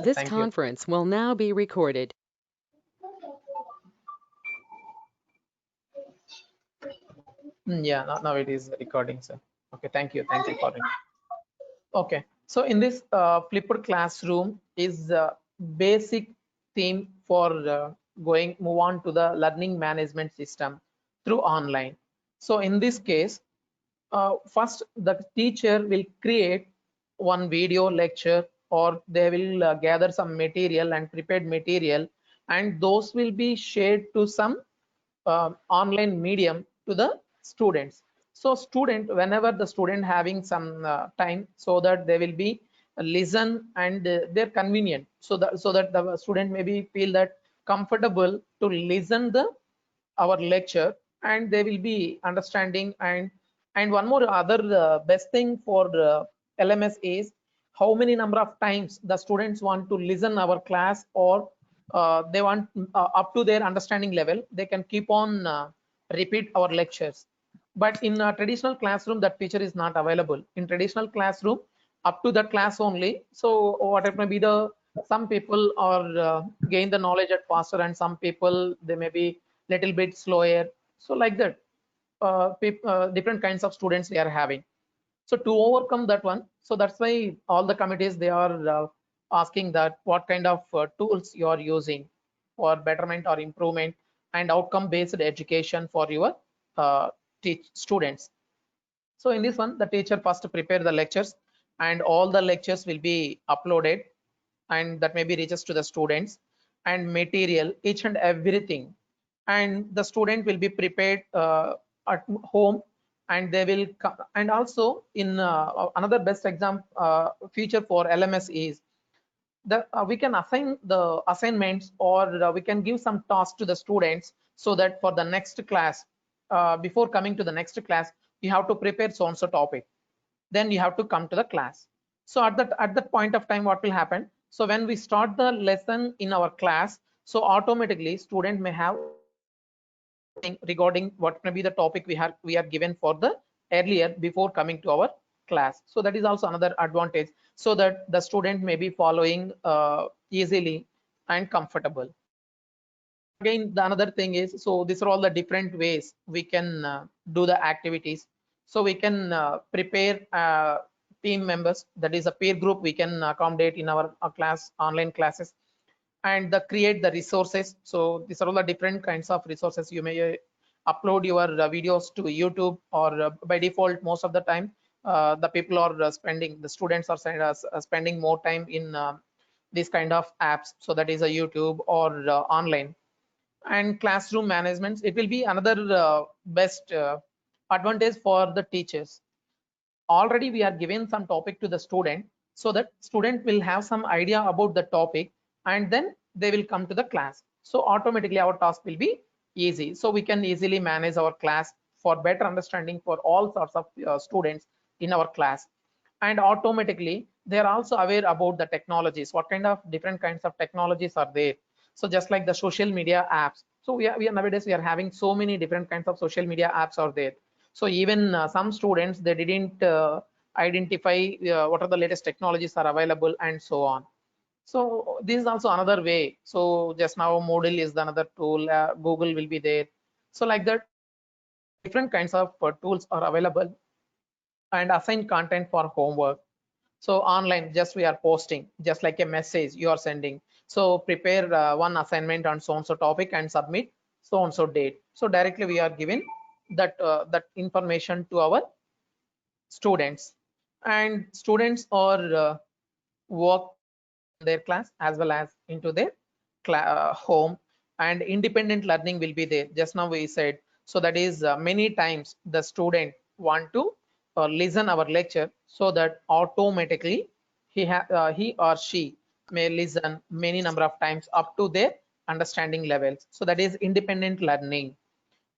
This Thank you. conference will now be recorded. Yeah, now it is recording, sir. Okay, thank you. Thank you for it. Okay, so in this flipped classroom is basic theme for going move on to the learning management system through online. So in this case, first the teacher will create one video lecture, or they will gather some material and prepared material, and those will be shared to some online medium to the students. So student, whenever the student having some time, so that they will be listen, and they're convenient, so that the student maybe feel that comfortable to listen the our lecture, and they will be understanding. And one more other best thing for LMS is how many number of times the students want to listen our class, or they want up to their understanding level, they can keep on repeat our lectures. But in a traditional classroom, that feature is not available. In traditional classroom, up to that class only. So what it may be, the some people are gain the knowledge at faster, and some people they may be little bit slower. So like that, different kinds of students they are having. So to overcome that one, so that's why all the committees they are asking that what kind of tools you are using for betterment or improvement and outcome based education for your uh, teach students. So in this one, the teacher first prepare the lectures, and all the lectures will be uploaded, and that maybe reaches to the students, and material, each and everything. And the student will be prepared at home, and they will come. And also in another best example feature for LMS is the we can assign the assignments, or we can give some tasks to the students, so that for the next class, before coming to the next class, you have to prepare so and so topic, then you have to come to the class. So at that point of time, what will happen, so when we start the lesson in our class, so automatically student may have regarding what may be the topic we are given for the earlier before coming to our class. So that is also another advantage, so that the student may be following easily and comfortable. Again, the another thing is, so these are all the different ways we can do the activities. So we can prepare team members, that is a peer group we can accommodate in our class online classes, and the create the resources. So these are all the different kinds of resources. You may upload your videos to YouTube, or by default most of the time the people are spending, the students are spending more time in these kind of apps. So that is a YouTube or online. And classroom management, it will be another best advantage for the teachers. Already we are giving some topic to the student, so that student will have some idea about the topic, and then they will come to the class. So automatically our task will be easy, so we can easily manage our class for better understanding for all sorts of students in our class. And automatically they are also aware about the technologies, what kind of different kinds of technologies are there. So just like the social media apps, so we are nowadays we are having so many different kinds of social media apps are there. So even some students they didn't identify what are the latest technologies are available, and so on. So this is also another way. So just now Moodle is another tool, Google will be there. So like that, different kinds of tools are available. And assign content for homework. So online, just we are posting, just like a message you are sending. So prepare one assignment on so and so topic and submit so and so date. So directly we are giving that information to our students. And students are work in their class as well as into their home. And independent learning will be there, just now we said. So that is many times the student want to listen our lecture, so that automatically he or she may listen many number of times up to their understanding levels. So that is independent learning.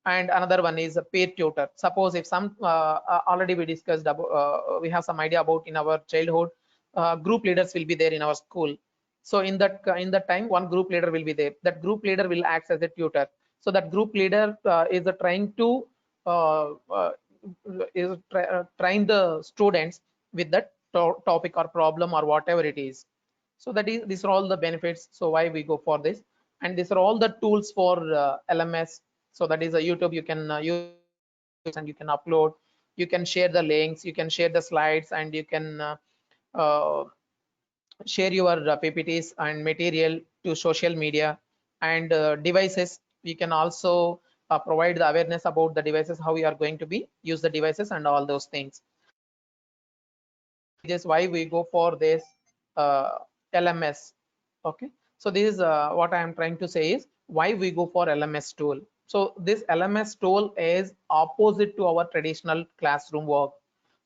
And another one is a peer tutor. Suppose if some already we discussed about, we have some idea about in our childhood, group leaders will be there in our school. So in that time, one group leader will be there. That group leader will act as a tutor. So that group leader is trying to uh, uh, train the students with that topic or problem or whatever it is. So that is, these are all the benefits. So why we go for this, and these are all the tools for LMS. So that is a YouTube, you can use and you can upload, you can share the links, you can share the slides, and you can uh, share your PPTs and material to social media and devices. We can also provide the awareness about the devices, how we are going to be use the devices and all those things. Just why we go for this LMS. Okay, so this is what I am trying to say is why we go for LMS tool. So this LMS tool is opposite to our traditional classroom work.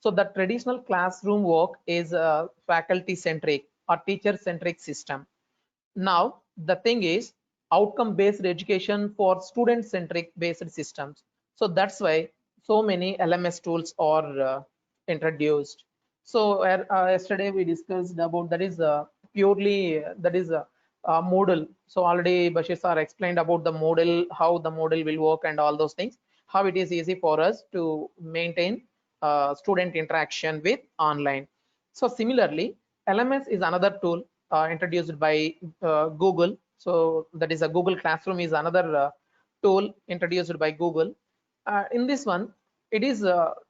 So the traditional classroom work is a faculty centric or teacher centric system. Now the thing is outcome based education for student centric based systems. So that's why so many LMS tools are introduced. So yesterday we discussed about that is purely that is Moodle. So already Bashir sir explained about the Moodle, how the Moodle will work and all those things, how it is easy for us to maintain student interaction with online. So similarly, LMS is another tool introduced by Google. So that is a Google Classroom is another tool introduced by Google. In this one, it is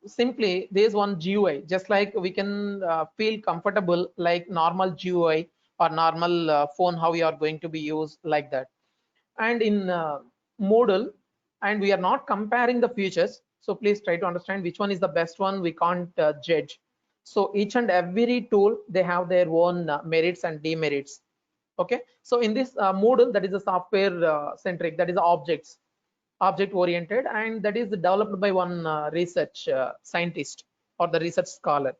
simply there is one GUI, just like we can feel comfortable like normal GUI or normal phone, how we are going to be used like that. And in Moodle, and we are not comparing the features. So please try to understand which one is the best one. We can't judge. So each and every tool, they have their own merits and demerits. Okay, so in this Moodle, that is a software centric, that is object oriented, and that is developed by one research scientist or the research scholar.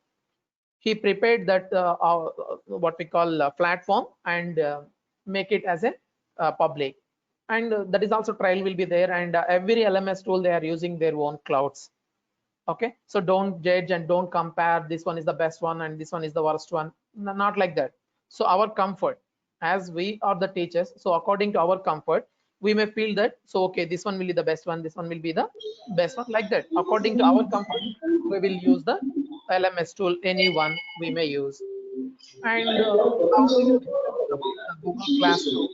He prepared that what we call platform and make it as a public, and that is also trial will be there, and every LMS tool they are using their own clouds. Okay, so don't judge and don't compare this one is the best one and this one is the worst one. Not like that. So our comfort, as we are the teachers, so according to our comfort, we may feel that so okay, this one will be the best one, this one will be the best one, like that. According to our comfort, we will use the LMS tool, any one we may use. And now we will discuss about the Google Classroom.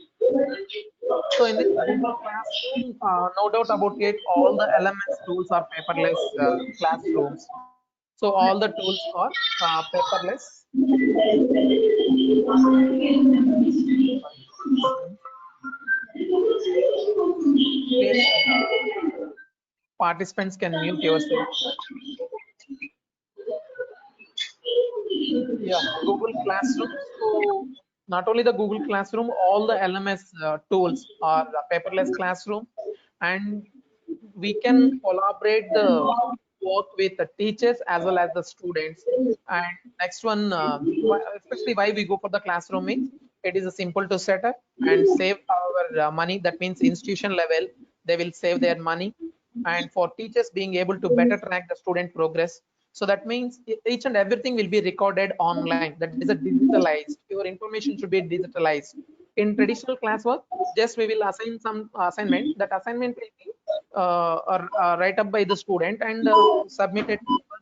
So in this Google Classroom, no doubt about it, all the LMS tools are paperless classrooms. So all the tools are paperless. Please, participants can mute yourself. Yeah, Google Classroom. So not only the Google Classroom, all the LMS tools are paperless classroom, and we can collaborate the work with the teachers as well as the students. And next one, especially why we go for the classroom means it is a simple to set up and save our money. That means institution level, they will save their money, and for teachers being able to better track the student progress. So that means each and everything will be recorded online. That is a digitalized. Your information should be digitalized. In traditional classwork, just we will assign some assignment. That assignment will be write up by the student and submitted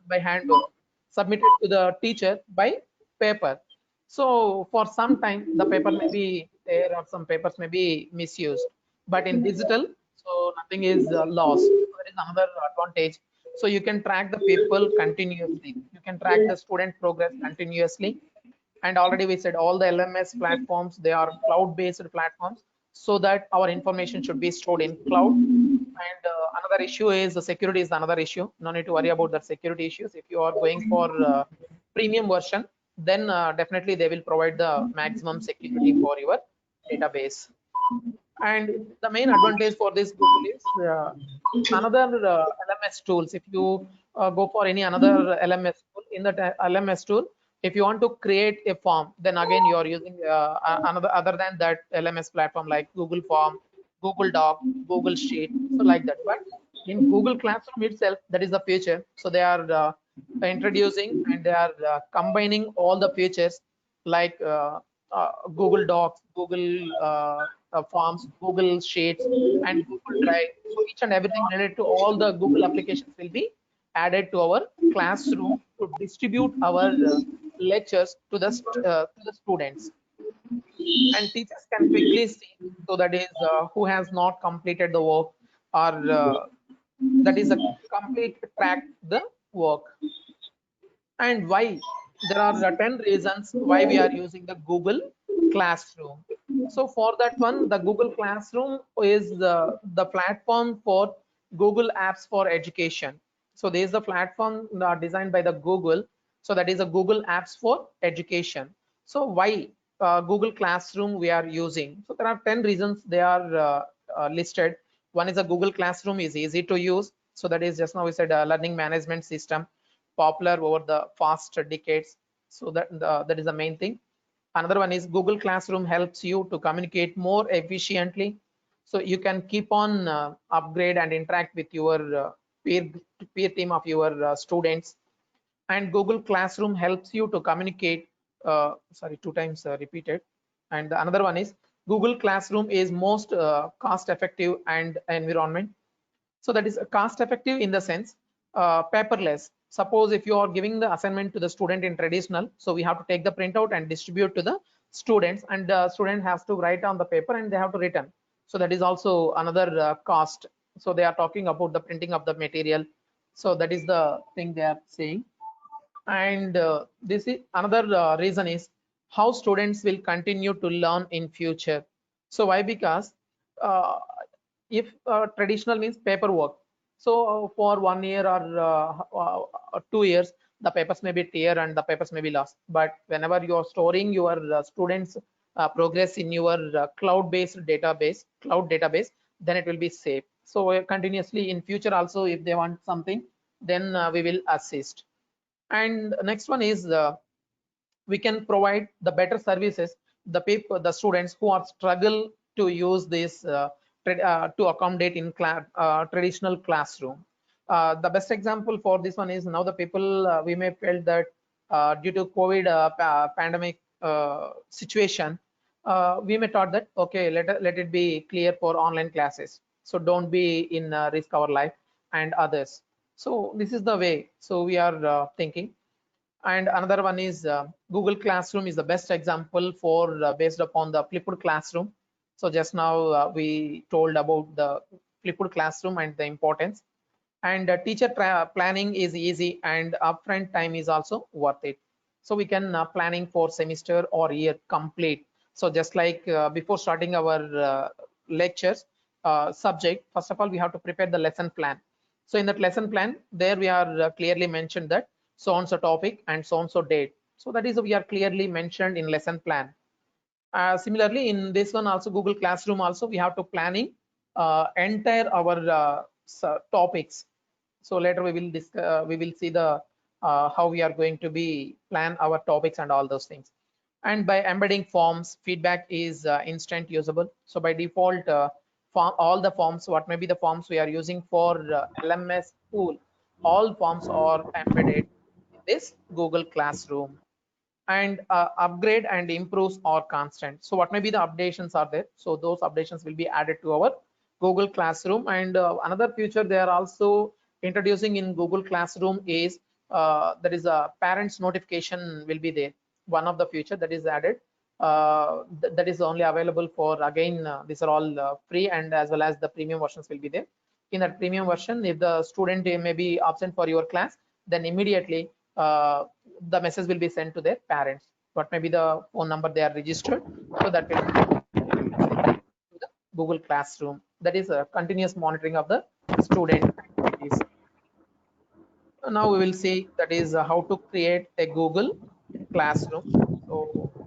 by hand or submitted to the teacher by paper. So for some time, the paper may be there or some papers may be misused. But in digital, so nothing is lost. So that is another advantage. So you can track the people continuously. You can track the student progress continuously. And already we said all the LMS platforms, they are cloud-based platforms, so that our information should be stored in cloud. And another issue is the security is another issue. No need to worry about the security issues. If you are going for premium version, then definitely they will provide the maximum security for your database. And the main advantage for this Google is another LMS tools. If you go for any another LMS tool, in that LMS tool, if you want to create a form, then again you are using another other than that LMS platform like Google Form, Google Doc, Google Sheet, so like that. But in Google Classroom itself, that is the feature. So they are introducing and they are combining all the features like Google Docs, Google Forms, Google Sheets, and Google Drive. So each and everything related to all the Google applications will be added to our classroom to distribute our lectures to the students. and teachers can quickly see, so that is who has not completed the work, or that is a complete track the work. And why? There are 10 reasons why we are using the Google Classroom. So for that one, the Google Classroom is the platform for Google Apps for Education. So there is the platform designed by the Google. So that is a Google Apps for Education. So why Google Classroom we are using? So there are 10 reasons they are listed. One is a Google Classroom is easy to use. So that is just now we said learning management system, popular over the past decades. So that is the main thing. Another one is Google Classroom helps you to communicate more efficiently. So you can keep on upgrade and interact with your peer peer team of your students. And Google Classroom helps you to communicate. Sorry, two times repeated. And another one is Google Classroom is most cost effective and environment. So that is cost effective in the sense paperless. Suppose if you are giving the assignment to the student in traditional, so we have to take the printout and distribute to the students, and the student has to write on the paper and they have to return. So that is also another cost. So they are talking about the printing of the material. So that is the thing they are saying. And this is another reason is how students will continue to learn in future. So why? Because uh, if traditional means paperwork, so for 1 year or 2 years the papers may be tear and the papers may be lost. But whenever you are storing your students progress in your cloud database, then it will be safe. So continuously in future also if they want something, then we will assist. And next one is we can provide the better services the people, the students who are struggle to use this to accommodate in traditional classroom. The best example for this one is now the people we may felt that due to COVID pandemic situation, we may thought that okay, let it be clear for online classes, so don't be in risk our life and others. So this is the way, so we are thinking. And another one is Google Classroom is the best example for based upon the flipped classroom. So just now we told about the flipped classroom and the importance. And teacher planning is easy and upfront time is also worth it. So we can planning for semester or year complete. So just like before starting our lectures subject, first of all we have to prepare the lesson plan. So in that lesson plan there we are clearly mentioned that so on so topic and so on so date. So that is we are clearly mentioned in lesson plan. Similarly in this one also Google Classroom also we have to planning entire our topics. So later we will see the how we are going to be plan our topics and all those things. And by embedding forms, feedback is instant usable. So by default all the forms, what may be the forms we are using for LMS tool, all forms are embedded in this Google Classroom. And upgrade and improves are constant. So what may be the updations are there, so those updations will be added to our Google Classroom. And another feature they are also introducing in Google Classroom is that is a parents notification will be there. One of the feature that is added that is only available for, again these are all free, and as well as the premium versions will be there. In that premium version, if the student may be absent for your class, then immediately the message will be sent to their parents, what may be the phone number they are registered, so that will to the Google Classroom. That is a continuous monitoring of the student activities. Now we will see that is how to create a Google Classroom. So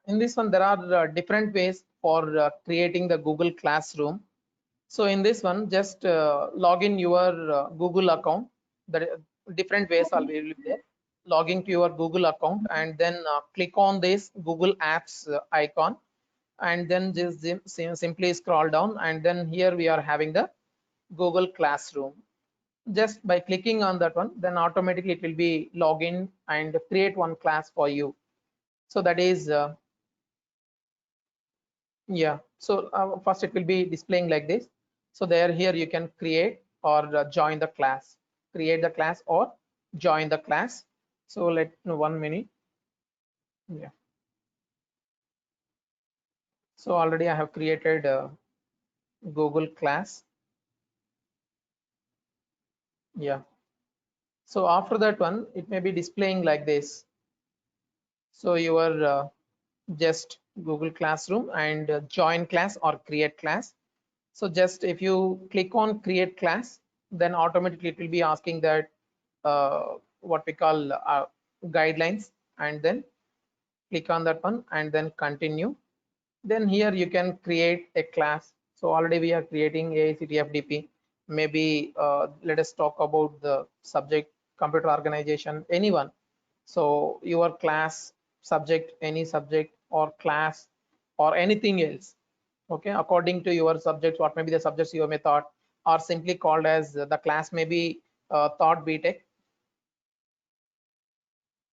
in this one there are different ways for creating the Google Classroom. So in this one, just log in your Google account. There are different ways will be there. Logging to your Google account and then click on this Google Apps icon, and then just simply scroll down, and then here we are having the Google Classroom. just by clicking on that one, then automatically it will be login and create one class for you. So that is yeah. So first it will be displaying like this. So there, here you can create or join the class, create the class or join the class. So let no 1 minute. Yeah. So already I have created Google class. Yeah. So after that one, it may be displaying like this. So your just Google Classroom and join class or create class. So just if you click on create class, then automatically it will be asking that what we call guidelines, and then click on that one and then continue. Then here you can create a class. So already we are creating AICTF Maybe let us talk about the subject computer organization, anyone. So your class subject, any subject or class or anything else. Okay, according to your subjects, what may be the subjects you may thought are simply called as the class may be thought BTech.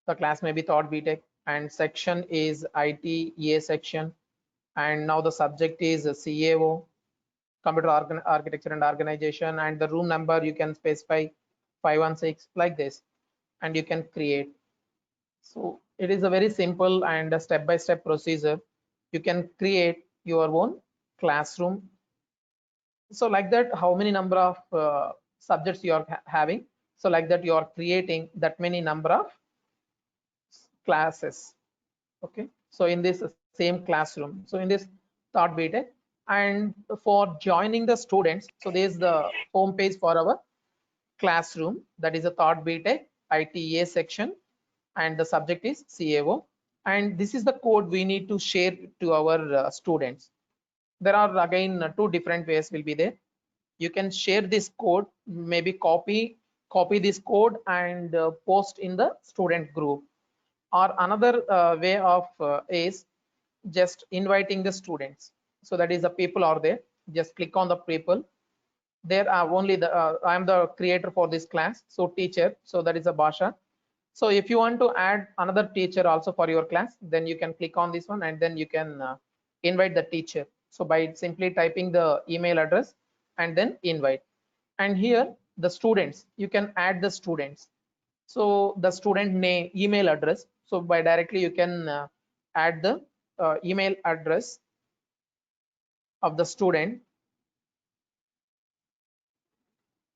The class may be thought BTech, and section is ITEA section, and now the subject is CAO, computer architecture and organization, and the room number you can specify 516 like this, and you can create. So it is a very simple and a step-by-step procedure. You can create your own classroom. So like that, how many number of subjects you are having, so like that you are creating that many number of classes. Okay, so in this same classroom, so in this thought BTech, and for joining the students, so there is the home page for our classroom, that is a thought BTech ITEA section, and the subject is CAO, and this is the code we need to share to our students. There are again two different ways will be there. You can share this code, maybe copy this code and post in the student group, or another way of is just inviting the students. So that is the people are there, just click on the people. There are only the I am the creator for this class, so teacher, so that is a Basha. So if you want to add another teacher also for your class, then you can click on this one and then you can invite the teacher. So by simply typing the email address and then invite. And here the students, you can add the students. So the student name, email address. So by directly you can add the email address of the student,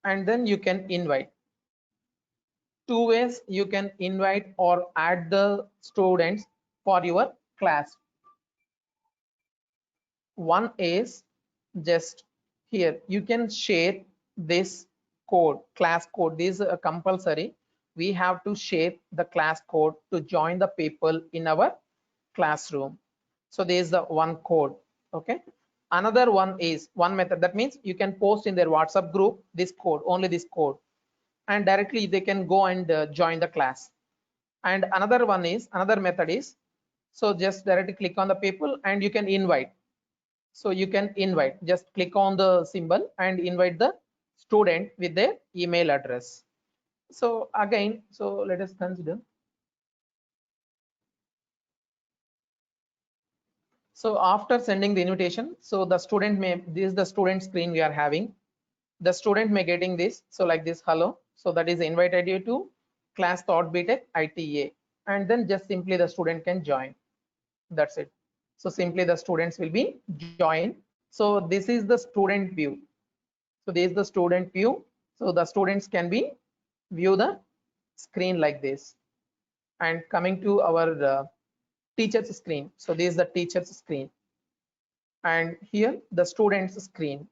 and then you can invite. Two ways you can invite or add the students for your class. One is just here you can share this code, class code. This is compulsory. We have to share the class code to join the people in our classroom. So there is the one code. Okay, another one is one method, that means you can post in their WhatsApp group this code, only this code, and directly they can go and join the class. And another method is, so just directly click on the people and you can invite. So you can invite, just click on the symbol and invite the student with their email address. So again, so let us consider. So after sending the invitation, so the student may, this is the student screen we are having. The student may getting this, so like this, hello. So that is invited you to class thought BTech ITEA, and then just simply the student can join. That's it. So simply the students will be join. So this is the student view. So this is the student view. So the students can be view the screen like this. And coming to our teacher's screen. So this is the teacher's screen. And here the student's screen.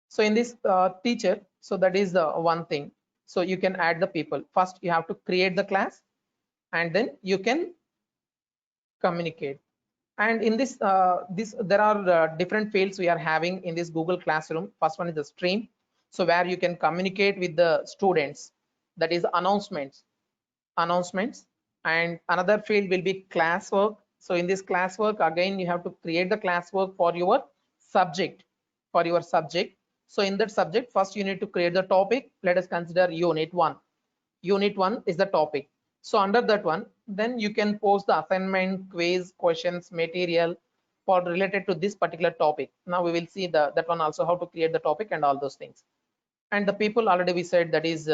So in this teacher, so that is the one thing. So you can add the people. First, you have to create the class, and then you can communicate. And in this, there are different fields we are having in this Google Classroom. First one is the stream. So where you can communicate with the students, that is announcements. And another field will be classwork. So in this classwork, again, you have to create the classwork for your subject, So in that subject, first you need to create the topic. Let us consider unit 1. Unit 1 is the topic. So under that one, then you can post the assignment, quiz, questions, material for related to this particular topic. Now we will see that one also, how to create the topic and all those things. And the people already we said, that is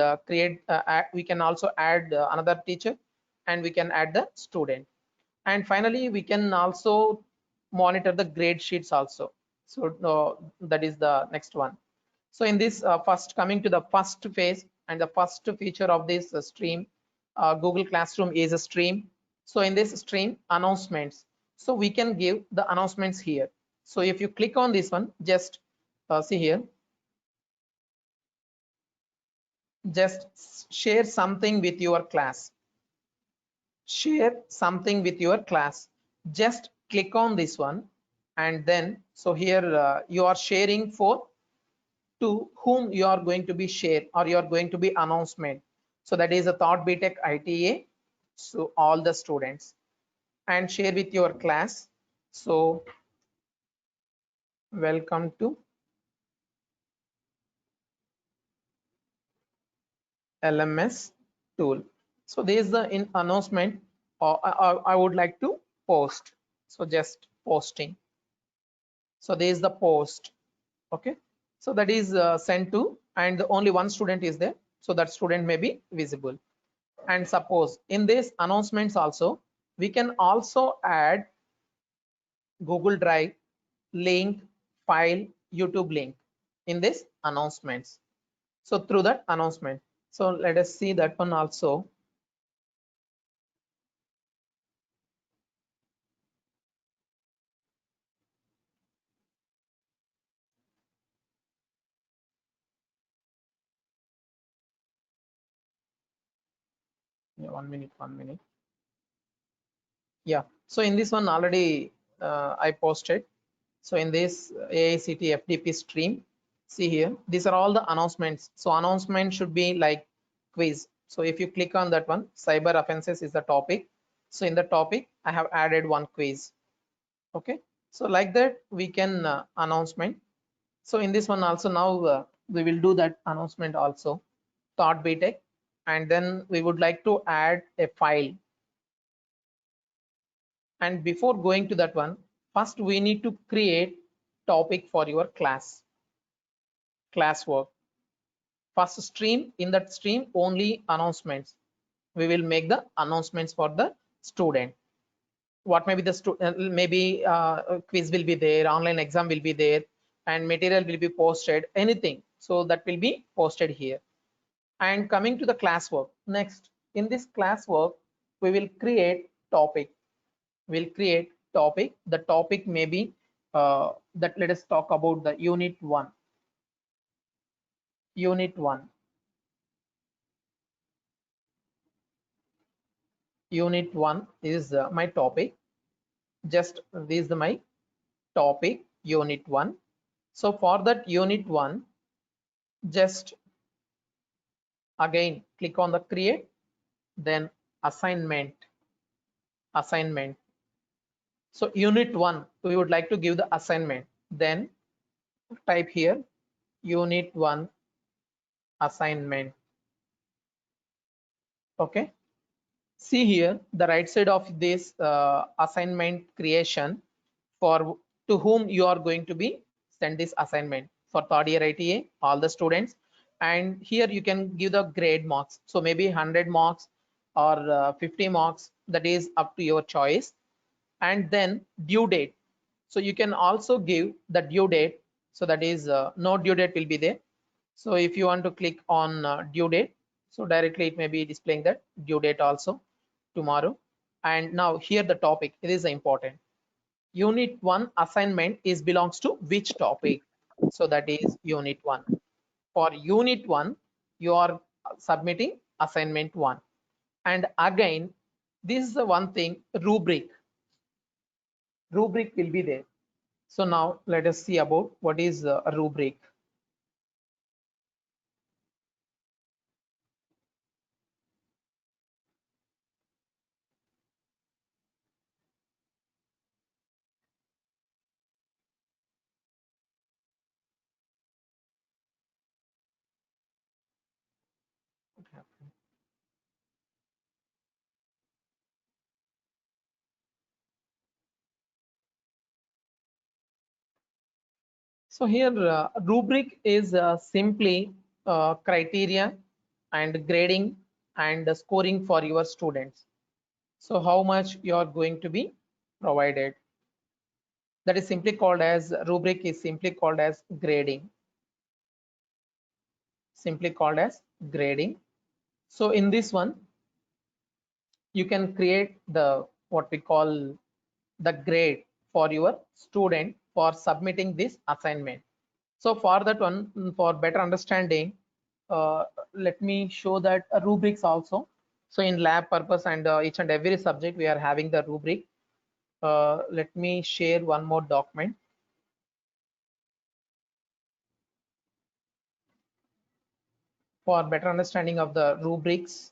we can also add another teacher, and we can add the student. And finally we can also monitor the grade sheets also. So that is the next one. So in this first, coming to the first phase and the first feature of this stream, Google Classroom is a stream. So in this stream, announcements, so we can give the announcements here. So if you click on this one, just see here, just share something with your class. Share something with your class. Just click on this one, and then so here you are sharing for to whom you are going to be share, or you are going to be announcement. So that is a Thought BTech ITA, so all the students, and share with your class. So welcome to LMS tool. So there is the in announcement, or I would like to post. So just posting. So there is the post. Okay, so that is sent to, and only one student is there, so that student may be visible. And suppose in this announcements also, we can also add Google Drive link, file, YouTube link in this announcements. So through that announcement, so let us see that one also. Yeah, 1 minute, 1 minute. Yeah, so in this one already I posted. So in this AICT FDP stream, see here, these are all the announcements. So announcement should be like quiz. So if you click on that one, cyber offenses is the topic. So in the topic, I have added one quiz. Okay, so like that we can announcement. So in this one also, now we will do that announcement also, Thought BTech, and then we would like to add a file. And before going to that one, first we need to create topic for your classwork. First stream, in that stream only announcements. We will make the announcements for the student. What may be the maybe quiz will be there, online exam will be there, and material will be posted, anything. So that will be posted here. And coming to the classwork, next in this classwork, we will create topic. We'll create topic. The topic may be that, let us talk about the unit 1. Unit 1. Unit 1 is my topic. Just this is my topic, unit 1. So for that unit 1, just again click on the create, then assignment. So unit 1, we would like to give the assignment. Then type here unit 1 assignment. Okay, see here the right side of this assignment creation, for to whom you are going to be send this assignment, for third year ITA, all the students. And here you can give the grade marks, so maybe 100 marks or 50 marks, that is up to your choice. And then due date, so you can also give the due date, so that is no due date will be there. So if you want to click on due date, so directly it may be displaying that due date also, tomorrow. And now here the topic, it is important. Unit 1 assignment is belongs to which topic? So that is unit 1. For unit 1, you are submitting assignment 1. And again, this is the one thing, rubric will be there. So now let us see about what is a rubric. So here rubric is simply criteria and grading and scoring for your students. So how much you are going to be provided. That is simply called as rubric is simply called as grading. Simply called as grading. So in this one, you can create the what we call the grade for your student for submitting this assignment. So for that one, for better understanding, let me show that rubrics also. So in lab purpose and each and every subject, we are having the rubric. Let me share one more document. For better understanding of the rubrics.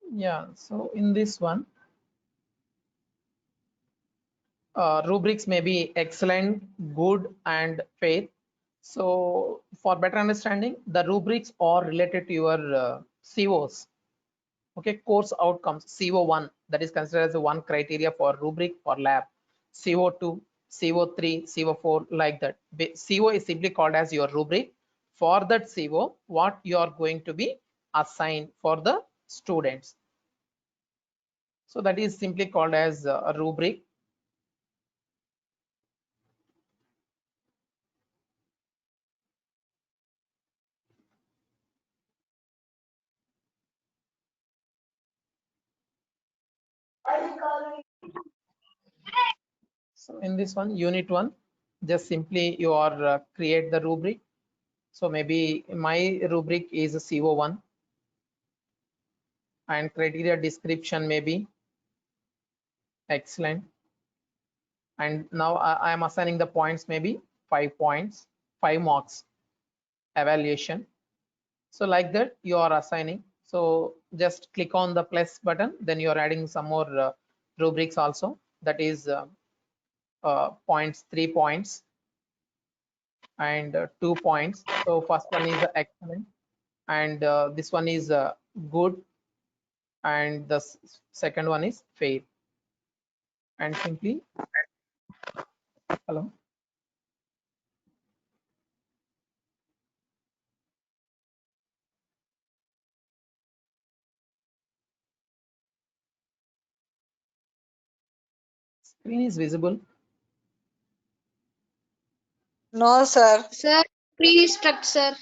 Yeah, so in this one, rubrics may be excellent, good, and fair. So for better understanding, the rubrics are related to your COs. Okay, course outcomes. CO1, that is considered as one criteria for rubric for lab. CO2, CO3, CO4, like that. CO is simply called as your rubric. For that CO, what you are going to be assigned for the students. So that is simply called as a rubric. So in this one, unit one, just simply you are create the rubric. So maybe my rubric is a CO1 and criteria description may be excellent. And now I am assigning the points, maybe 5 points, 5 marks evaluation. So like that you are assigning. So just click on the plus button, then you are adding some more rubrics also. That is points, 3 points and 2 points. So first one is excellent and this one is good and the second one is fair. And simply, hello. Screen is visible. No, sir. Sir, pre-struct, sir.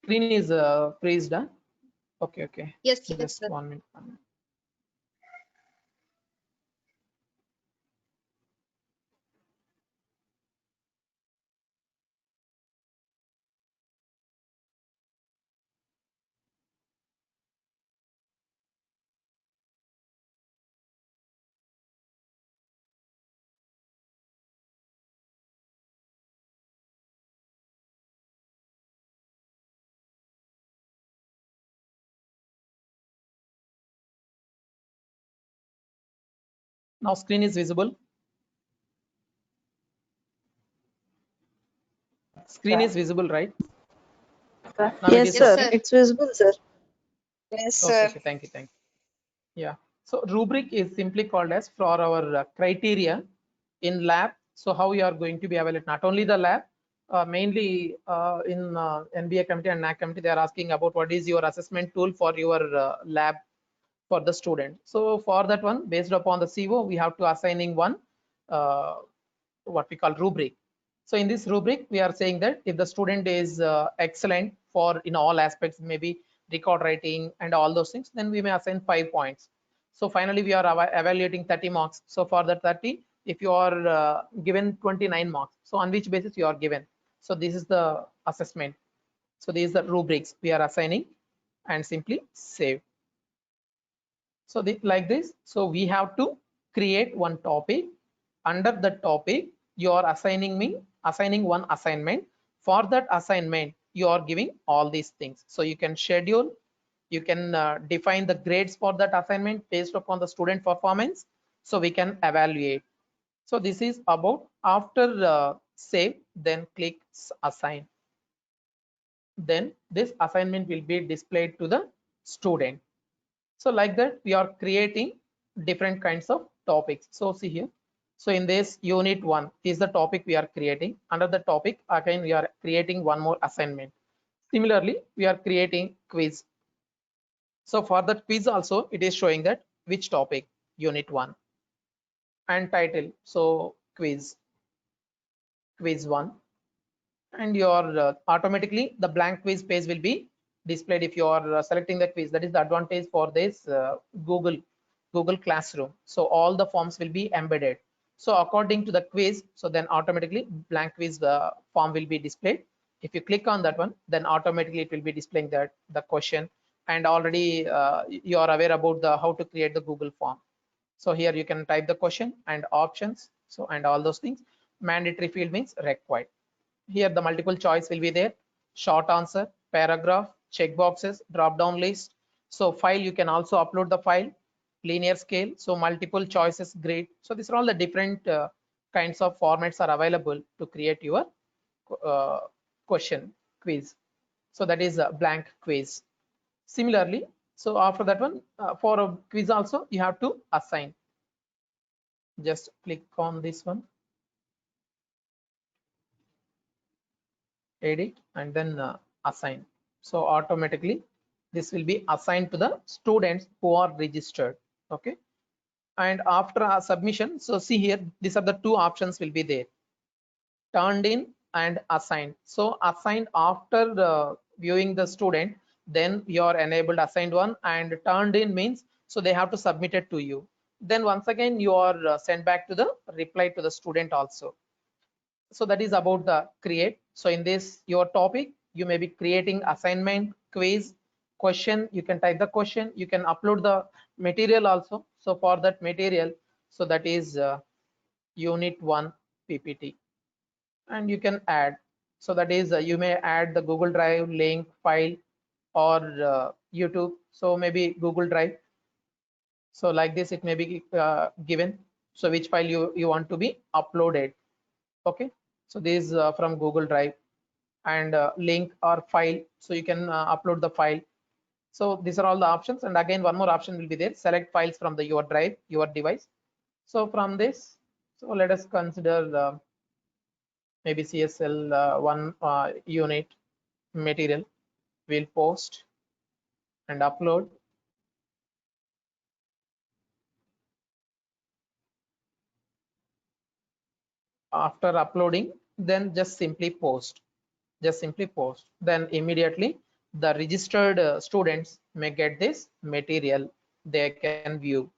Screen is freezed. Huh? Okay, okay. Yes, Just sir. 1 minute. Now screen is visible. Screen is visible, right? Now it Yes, is sir. Yes, okay. sir. It's visible, sir. Yes, Okay, sir. okay. Thank you, thank you. Yeah. So rubric is simply called as for our criteria in lab. So how we are going to be evaluated, not only the lab, mainly in NBA committee and NAC committee, they are asking about what is your assessment tool for your lab for the student. So for that one, based upon the CO, we have to assigning one uh, what we call rubric. So in this rubric, we are saying that if the student is excellent for in all aspects, maybe record writing and all those things, then we may assign 5 points. So finally, we are evaluating 30 marks. So for the 30, if you are given 29 marks, so on which basis you are given. So this is the assessment. So these are the rubrics we are assigning and simply save. So like this, so we have to create one topic. Under the topic, you are assigning one assignment For that assignment, you are giving all these things. So you can schedule, you can define the grades for that assignment based upon the student performance, so we can evaluate. So this is about after save, then click assign. Then this assignment will be displayed to the student. So like that, we are creating different kinds of topics. So see here. So in this unit 1 is the topic we are creating. Under the topic, again, we are creating one more assignment. Similarly, we are creating quiz. So for that quiz also, it is showing that which topic, unit 1, and title. So quiz 1, and your automatically the blank quiz page will be displayed if you are selecting the quiz. That is the advantage for this Google Classroom. So all the forms will be embedded. So according to the quiz, so then automatically blank quiz form will be displayed. If you click on that one, then automatically it will be displaying that the question. And already you are aware about the how to create the Google form. So here you can type the question and options. So and all those things. Mandatory field means required. Here the multiple choice will be there, short answer, paragraph, check boxes, drop down list. So file, you can also upload the file, linear scale, so multiple choices, grid. So these are all the different kinds of formats are available to create your uh, question quiz. So that is a blank quiz. Similarly, so after that one, for a quiz also you have to assign. Just click on this one, edit, and then assign. So automatically this will be assigned to the students who are registered. Okay, and after our submission, so see here, these are the two options will be there, turned in and assigned. So assigned after viewing the student, then you are enabled assigned one, and turned in means so they have to submit it to you. Then once again you are sent back to the reply to the student also. So that is about the create. So in this your topic, you may be creating assignment, quiz, question. You can type the question, you can upload the material also. So for that material, so that is unit 1 PPT, and you can add. So that is you may add the Google Drive link file or YouTube. So maybe Google Drive. So like this it may be given, so which file you want to be uploaded. Okay, so this is from Google Drive, and link or file, so you can upload the file. So these are all the options, and again one more option will be there, select files from the your drive, your device. So from this, so let us consider maybe CSL 1 unit material. We'll post and upload. After uploading, then just simply post, then immediately the registered students may get this material, they can view.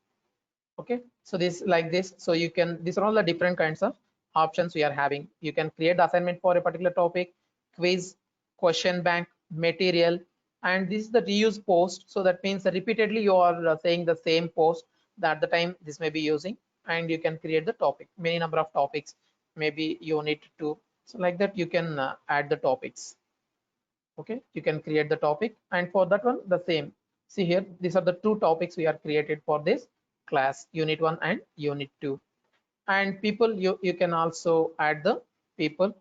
Okay, so this like this, so you can, these are all the different kinds of options we are having. You can create the assignment for a particular topic, quiz, question bank, material, and this is the reuse post. So that means that repeatedly you are saying the same post, that the time this may be using. And you can create the topic, many number of topics, maybe unit 2. So like that you can add the topics. Okay, you can create the topic, and for that one the same. See here, these are the two topics we are created for this class, unit 1 and unit 2. And people, you can also add the people.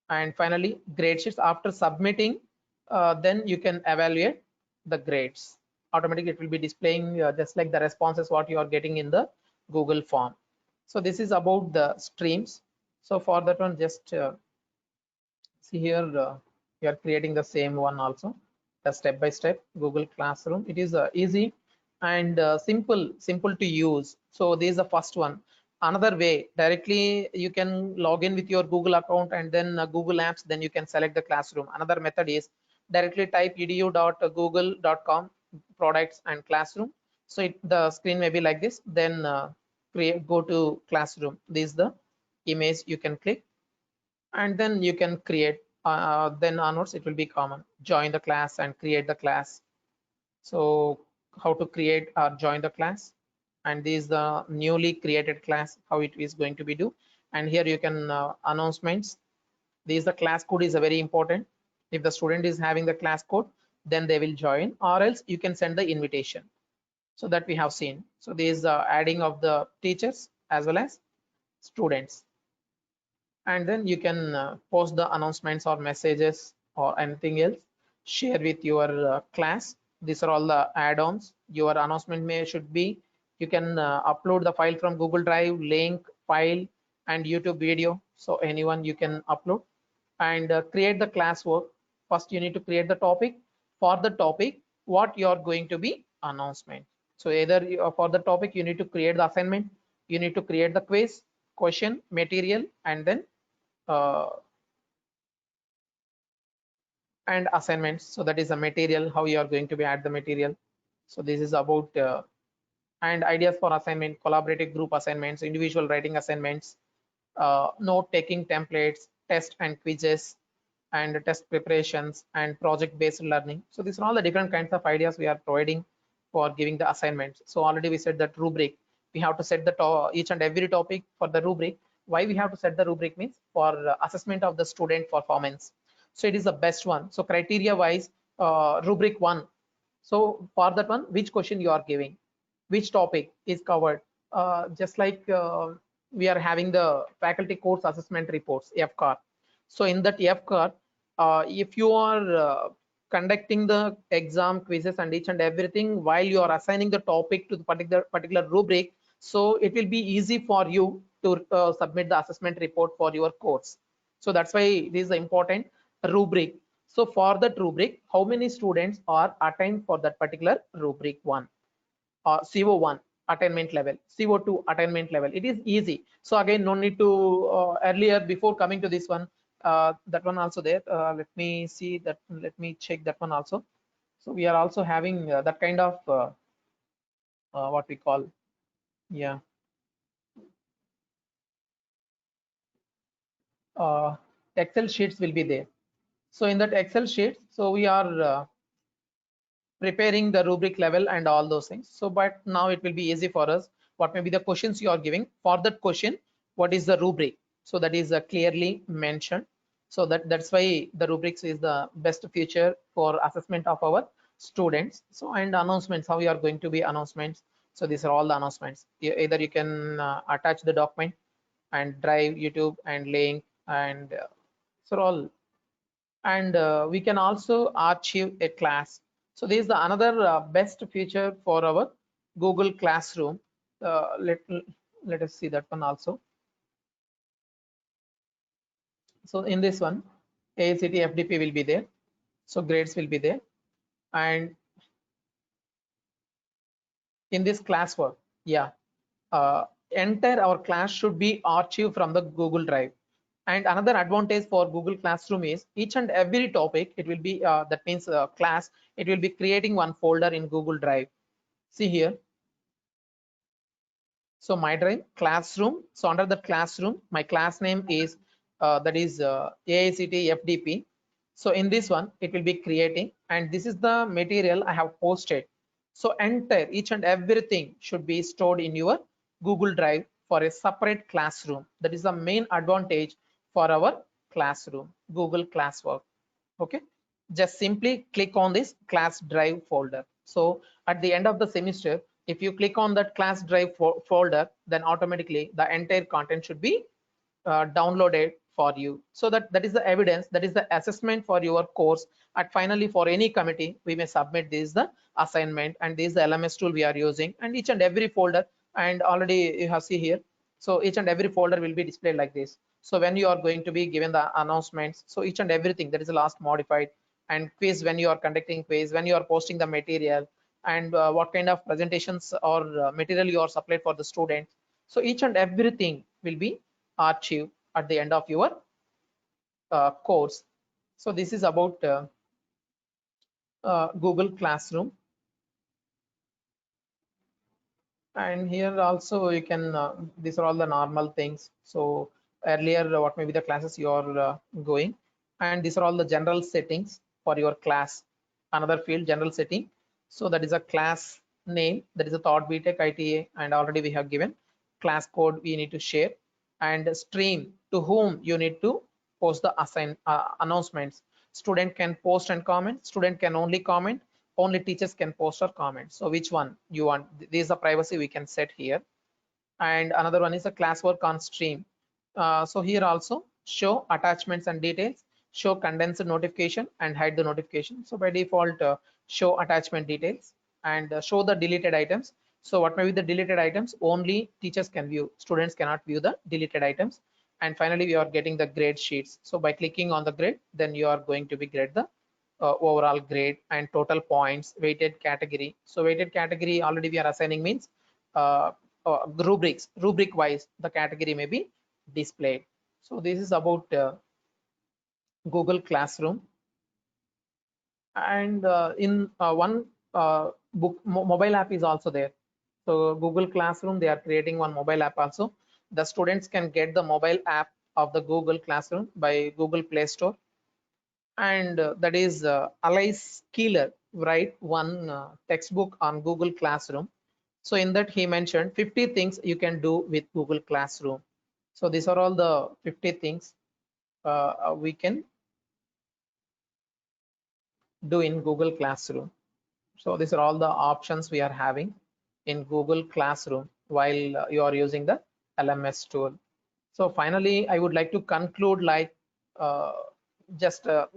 And finally grade sheets, after submitting, then you can evaluate the grades. Automatically it will be displaying just like the responses what you are getting in the Google form. So this is about the streams. So for that one, just see here, we are creating the same one also, the step by step Google Classroom. It is easy and simple to use. So this is the first one. Another way, directly you can log in with your Google account and then Google Apps, then you can select the classroom. Another method is directly type edu.google.com products and classroom. So the screen may be like this, then go to classroom. This is the image, you can click, and then you can create. Then onwards it will be common, join the class and create the class. So how to create or join the class, and this is the newly created class, how it is going to be do. And here you can announcements, This the class code is a very important. If the student is having the class code, then they will join, or else you can send the invitation. So that we have seen. So there is the adding of the teachers as well as students, and then you can post the announcements or messages or anything else, share with your class. These are all the add-ons. Your announcement should be, you can upload the file from Google Drive, link, file, and YouTube video. So anyone you can upload, and create the classwork. First you need to create the topic. For the topic, what you are going to be announcement. So either for the topic you need to create the assignment, you need to create the quiz, question, material, and then uh, and assignments. So that is the material, how you are going to be add the material. So this is about and ideas for assignment, collaborative group assignments, individual writing assignments, note taking templates, test and quizzes, and test preparations, and project based learning. So these are all the different kinds of ideas we are providing for giving the assignments. So already we said that rubric, we have to set the each and every topic for the rubric. Why we have to set the rubric means for assessment of the student performance. So it is the best one. So criteria wise, rubric 1. So for that one, which question you are giving, which topic is covered, just like we are having the faculty course assessment reports, FCAR. So in that FCAR, if you are conducting the exam quizzes and each and everything while you are assigning the topic to the particular rubric, so it will be easy for you to submit the assessment report for your course. So that's why this is important rubric. So for that rubric, how many students are attained for that particular rubric 1 or CO1 attainment level, CO2 attainment level? It is easy. So again, no need to earlier before coming to this one, that one also there. Let me see that. Let me check that one also. So we are also having that kind of what we call, yeah, Excel sheets will be there. So in that Excel sheet, so we are preparing the rubric level and all those things. So but now it will be easy for us. What may be the questions you are giving for that question, what is the rubric? So that is clearly mentioned. So that's why the rubrics is the best feature for assessment of our students. So and announcements, how you are going to be announcements. So these are all the announcements. Either you can attach the document and Drive, YouTube, and link, and so all. And we can also archive a class. So this is the another best feature for our Google Classroom. Let us see that one also. So in this one, AICTE FDP will be there. So grades will be there. And in this classwork, yeah, entire our class should be archived from the Google Drive. And another advantage for Google Classroom is each and every topic, it will be that means class, it will be creating one folder in Google Drive. See here. So my drive classroom. So under the classroom, my class name is that is AICTE FDP. So in this one, it will be creating, and this is the material I have posted. So entire each and everything should be stored in your Google Drive for a separate classroom. That is the main advantage for our classroom, Google Classwork. Okay, just simply click on this class drive folder. So at the end of the semester, if you click on that class drive folder, then automatically the entire content should be downloaded for you. So that is the evidence, that is the assessment for your course. And finally, for any committee, we may submit this the assignment, and this is the LMS tool we are using, and each and every folder, and already you have see here. So each and every folder will be displayed like this. So when you are going to be given the announcements, so each and everything, that is the last modified, and quiz, when you are conducting quiz, when you are posting the material, and what kind of presentations or material you are supplied for the students. So each and everything will be archived at the end of your course. So this is about Google Classroom. And here also you can these are all the normal things. So earlier what may be the classes you are going, and these are all the general settings for your class. Another field, general setting. So that is a class name, that is a Thought BTech ITA, and already we have given class code we need to share, and stream, to whom you need to post the announcements. Student can post and comment, student can only comment, only teachers can post or comment. So which one you want? This is a privacy we can set here. And another one is a classwork on stream. So here also show attachments and details, show condensed notification and hide the notification. So by default, show attachment details and show the deleted items. So what may be the deleted items? Only teachers can view, students cannot view the deleted items. And finally, we are getting the grade sheets. So by clicking on the grade, then you are going to be grade the overall grade and total points, weighted category. So weighted category already we are assigning means rubric wise the category may be displayed. So this is about Google Classroom. And in one mobile app is also there. So Google Classroom, they are creating one mobile app also. The students can get the mobile app of the Google Classroom by Google Play Store. And that is Alice Keeler write one textbook on Google Classroom. So in that he mentioned 50 things you can do with Google Classroom. So these are all the 50 things we can do in Google Classroom. So these are all the options we are having in Google Classroom while you are using the LMS tool. So finally, I would like to conclude like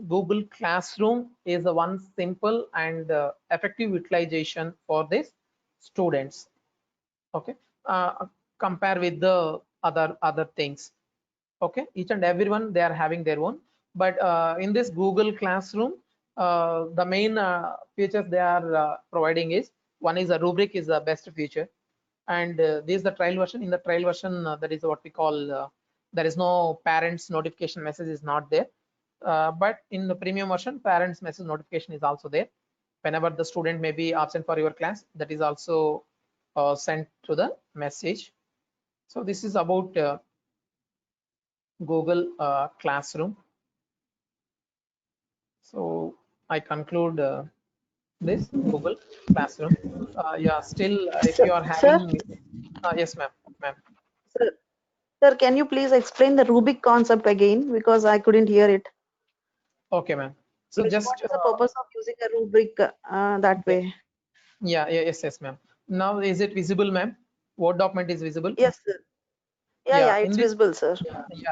Google Classroom is the one simple and effective utilization for this students. Okay, compare with the other things. Okay, each and everyone they are having their own, but in this Google Classroom, the main features they are providing is one is a rubric is the best feature, and this is the trial version. In the trial version, that is what we call there is no parents notification message is not there, but in the premium version, parents message notification is also there. Whenever the student may be absent for your class, that is also sent to the message. So this is about Google Classroom. So I conclude this Google Classroom. Yeah, still if you are having, yes, ma'am. Sir, sir, can you please explain the Rubik concept again because I couldn't hear it. Okay, ma'am. So Like, just what is the purpose of using a rubric that way? yes, ma'am. Now is it visible, ma'am? Word document is visible? Yes, sir. Yeah, in it's this, visible, sir.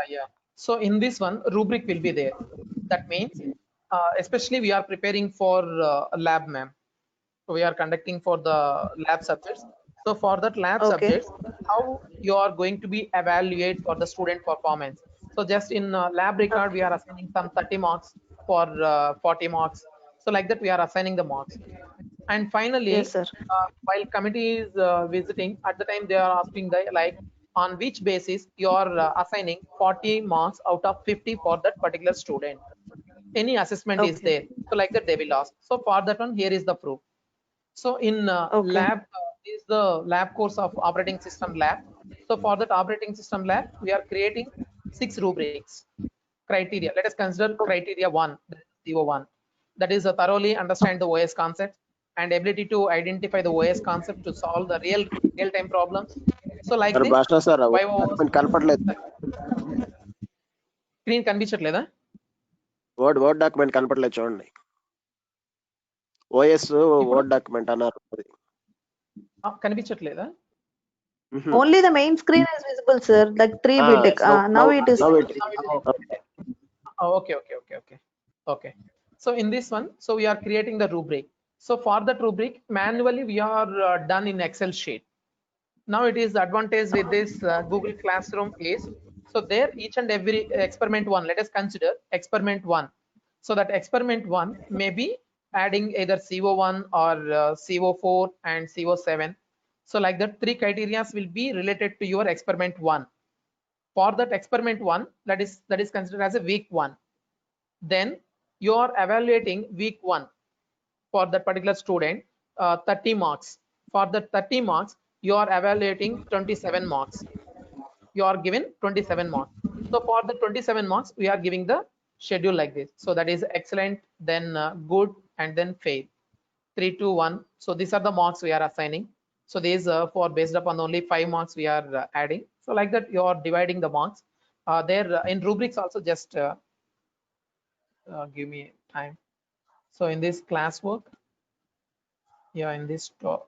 yeah. So in this one, rubric will be there. That means, especially we are preparing for a lab, ma'am. We are conducting for the lab subjects. So for that lab Okay. subjects, how you are going to be evaluate for the student performance. So just in lab record, we are assigning some 30 marks for 40 marks. So like that, we are assigning the marks. And finally, Yes, sir. while committee is visiting, at the time they are asking the like on which basis you are assigning 40 marks out of 50 for that particular student. Any assessment is Okay. there. So like that they will ask. So for that one, here is the proof. So in Okay. lab is the lab course of operating system lab. So for that operating system lab, we are creating 6 rubrics criteria. Let us consider criteria 1, CO1. That is a thoroughly understand the OS concept and ability to identify the OS concept to solve the real-time problems. So like sir this, భాష sir why document కనపడలేదు screen కనిపించట్లేదా? Word document కనపడలేదు చూడండి OS word document అన్నారు కనిపించట్లేదా? Only the main screen is visible, sir. Like 3-bit. Now it is. Okay. So in this one, so we are creating the rubric. So for that rubric, manually we are done in Excel sheet. Now it is the advantage with this Google Classroom is, so there each and every experiment 1, let us consider experiment 1. So that experiment 1 may be adding either CO1 or CO4 and CO7. So like that 3 criteria will be related to your experiment 1. For that experiment 1, that is considered as a week 1. Then you are evaluating week 1 for that particular student 30 marks. For the 30 marks, you are evaluating 27 marks. You are given 27 marks. So for the 27 marks, we are giving the schedule like this. So that is excellent, then good, and then fail. 3, 2, 1. So these are the marks we are assigning. So these for based upon only 5 marks we are adding. So like that you are dividing the marks. There in rubrics also just give me time. So in this classwork, yeah, in this topic,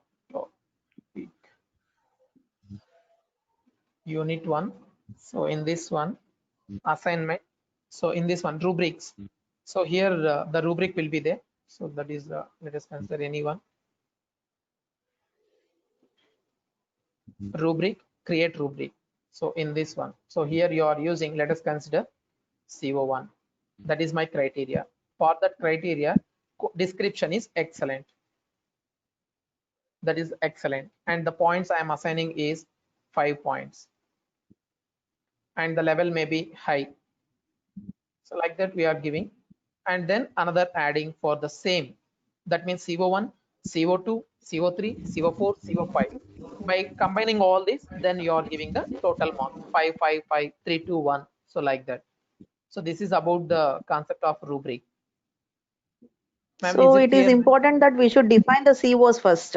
unit 1. So in this one, assignment. So in this one, rubrics. So here the rubric will be there. So that is, let us consider anyone. Rubric, create rubric. So in this one, so here you are using, let us consider CO1. That is my criteria. For that criteria, description is excellent. That is excellent. And the points I am assigning is 5 points. And the level may be high. So like that we are giving. And then another adding for the same. That means CO1, CO2, CO3, CO4, CO5. By combining all this, then you are giving the total mark 5, 5, 5, 3, 2, 1. So like that. So this is about the concept of rubric. Ma'am, So is it it is clear? important that we should define the COs first.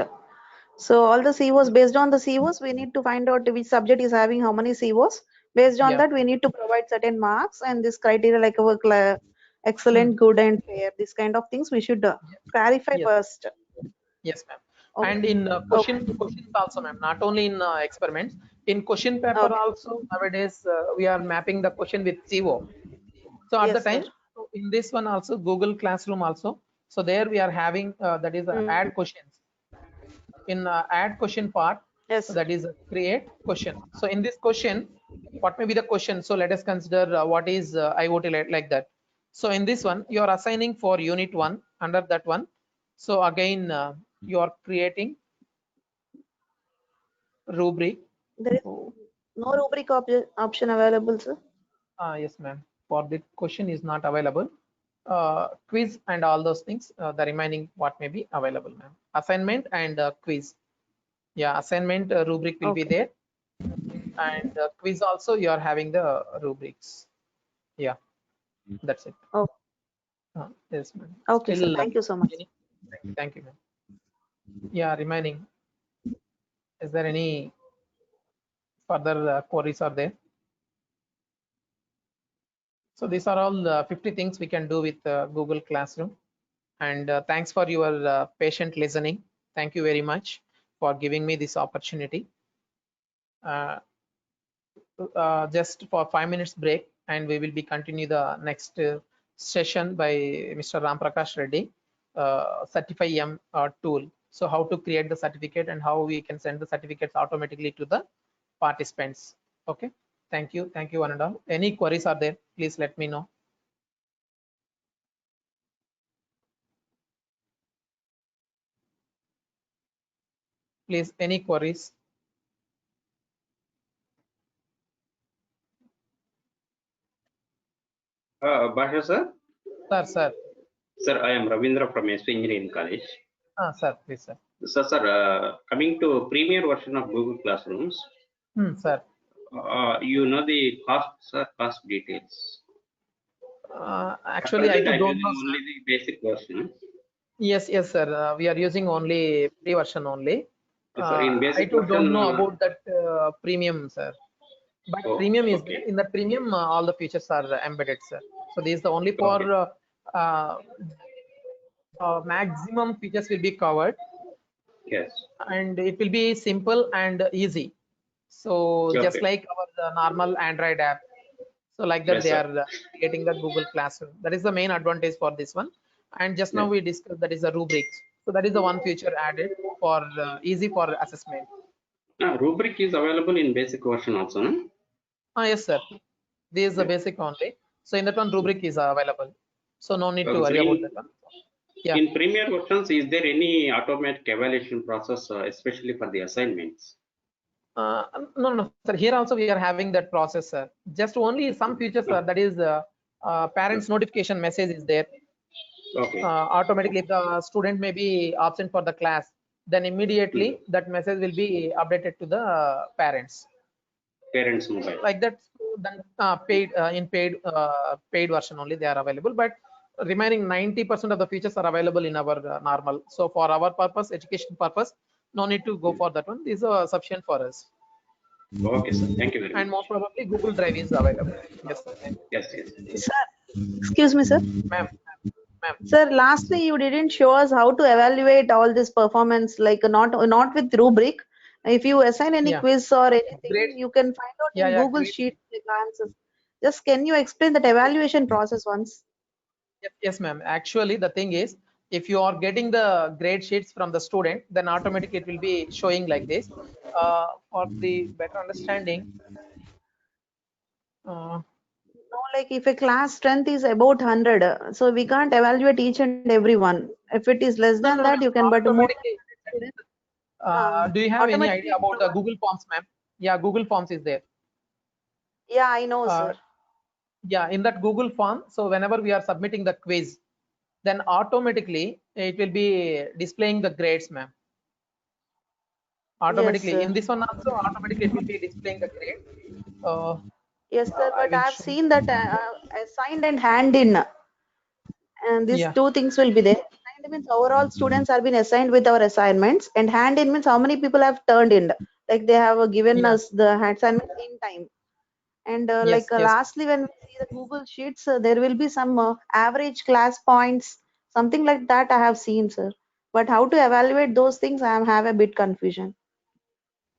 So all the COs, based on the COs, we need to find out which subject is having how many COs. Based on Yeah. that, we need to provide certain marks, and this criteria like our excellent, good, and fair. This kind of things we should clarify Yes. first. Yes, ma'am. Okay. And in questions also, ma'am, not only in experiments, in question paper Okay. also nowadays we are mapping the question with CO. So at the Yes, sir. time, so in this one also, Google Classroom also. So there we are having that is add questions. In add question part, Yes. so that is create question. So in this question, what may be the question? So let us consider what is IoT like that. So in this one, you are assigning for unit 1 under that one. So again, you are creating rubric. There is no rubric option available, sir. Yes, ma'am. For the question is not available. Quiz and all those things, the remaining what may be available, ma'am. Assignment and quiz. Yeah, assignment rubric will be there. And quiz also, you are having the rubrics. Yeah, that's it. Oh. Yes, ma'am. Okay, sir. Still, Thank you so much. thank you, ma'am. Yeah, remaining. Is there any further queries are there? So these are all 50 things we can do with Google Classroom. And thanks for your patient listening. Thank you very much for giving me this opportunity. Just for 5 minutes break, and we will be continue the next session by Mr. Ram Prakash Reddy, Certify-M tool. So how to create the certificate and how we can send the certificates automatically to the participants. Okay. Thank you. Thank you, one and all. Any queries are there? Please let me know. Please, any queries? Bhasha sir? Sir. Sir, I am Ravindra from SP Engineering College. Sir, please, sir. Sir, coming to premier version of Google Classrooms, Sir. You know the cost, sir, cost details. Actually, I don't know. Only the basic version. Yes, sir. We are using only free version only. Sir, in basic I too version, don't know about that premium, sir. But premium is there. In the premium, all the features are embedded, sir. So this is the only for maximum features will be covered. Yes. And it will be simple and easy. So just like our normal Android app. So like that, they are creating the Google Classroom. That is the main advantage for this one. And just now we discussed that is a rubrics. So that is the one feature added for easy for assessment. Rubric is available in basic version also, no? Yes, sir. This is the basic only. So in that one, rubric is available. So no need to worry about that one. Yeah. In premier versions, is there any automatic evaluation process, especially for the assignments? No, sir. Here also we are having that process, sir. Just only some features, sir. That is parents notification message is there. Okay. Automatically, if the student may be absent for the class, then immediately that message will be updated to the parents. Parents mobile. Like that, then paid version only they are available. But remaining 90% of the features are available in our normal. So for our purpose, education purpose, no need to go for that one. These are sufficient for us. Okay, sir. Thank you very much. And most probably Google Drive is available. Yes, sir. Yes. Sir, Excuse me, sir. Ma'am, Sir, lastly, you didn't show us how to evaluate all this performance, like not with rubric. If you assign any yeah, quiz or anything, great. you can find out Yeah, in yeah, Google great. Sheet like answers. Just can you explain that evaluation process once? Yes, ma'am. Actually, the thing is, if you are getting the grade sheets from the student, then automatically it will be showing like this. For the better understanding, No, like if a class strength is about 100, so we can't evaluate each and every one. If it is less no, than no, that, ma'am. you can, but more Automatically, than 100 students, do you have any idea automatically. about the Google Forms, ma'am? Yeah, Google Forms is there. Yeah, I know, Uh, sir. yeah, in that Google form, so whenever we are submitting the quiz, then automatically it will be displaying the grades, ma'am. Yes, Automatically, in sir. this one also, automatically it will be displaying the grade. Yes, sir. I But will I have show. seen that assigned and hand in. And these Yeah, two things will be there. Assigned means overall students have been assigned with our assignments, and hand in means how many people have turned in. Like they have given yeah, us the assignment in time. And yes, yes. lastly, when we see the Google Sheets, there will be some average class points, something like that I have seen, sir. But how to evaluate those things, I have a bit confusion.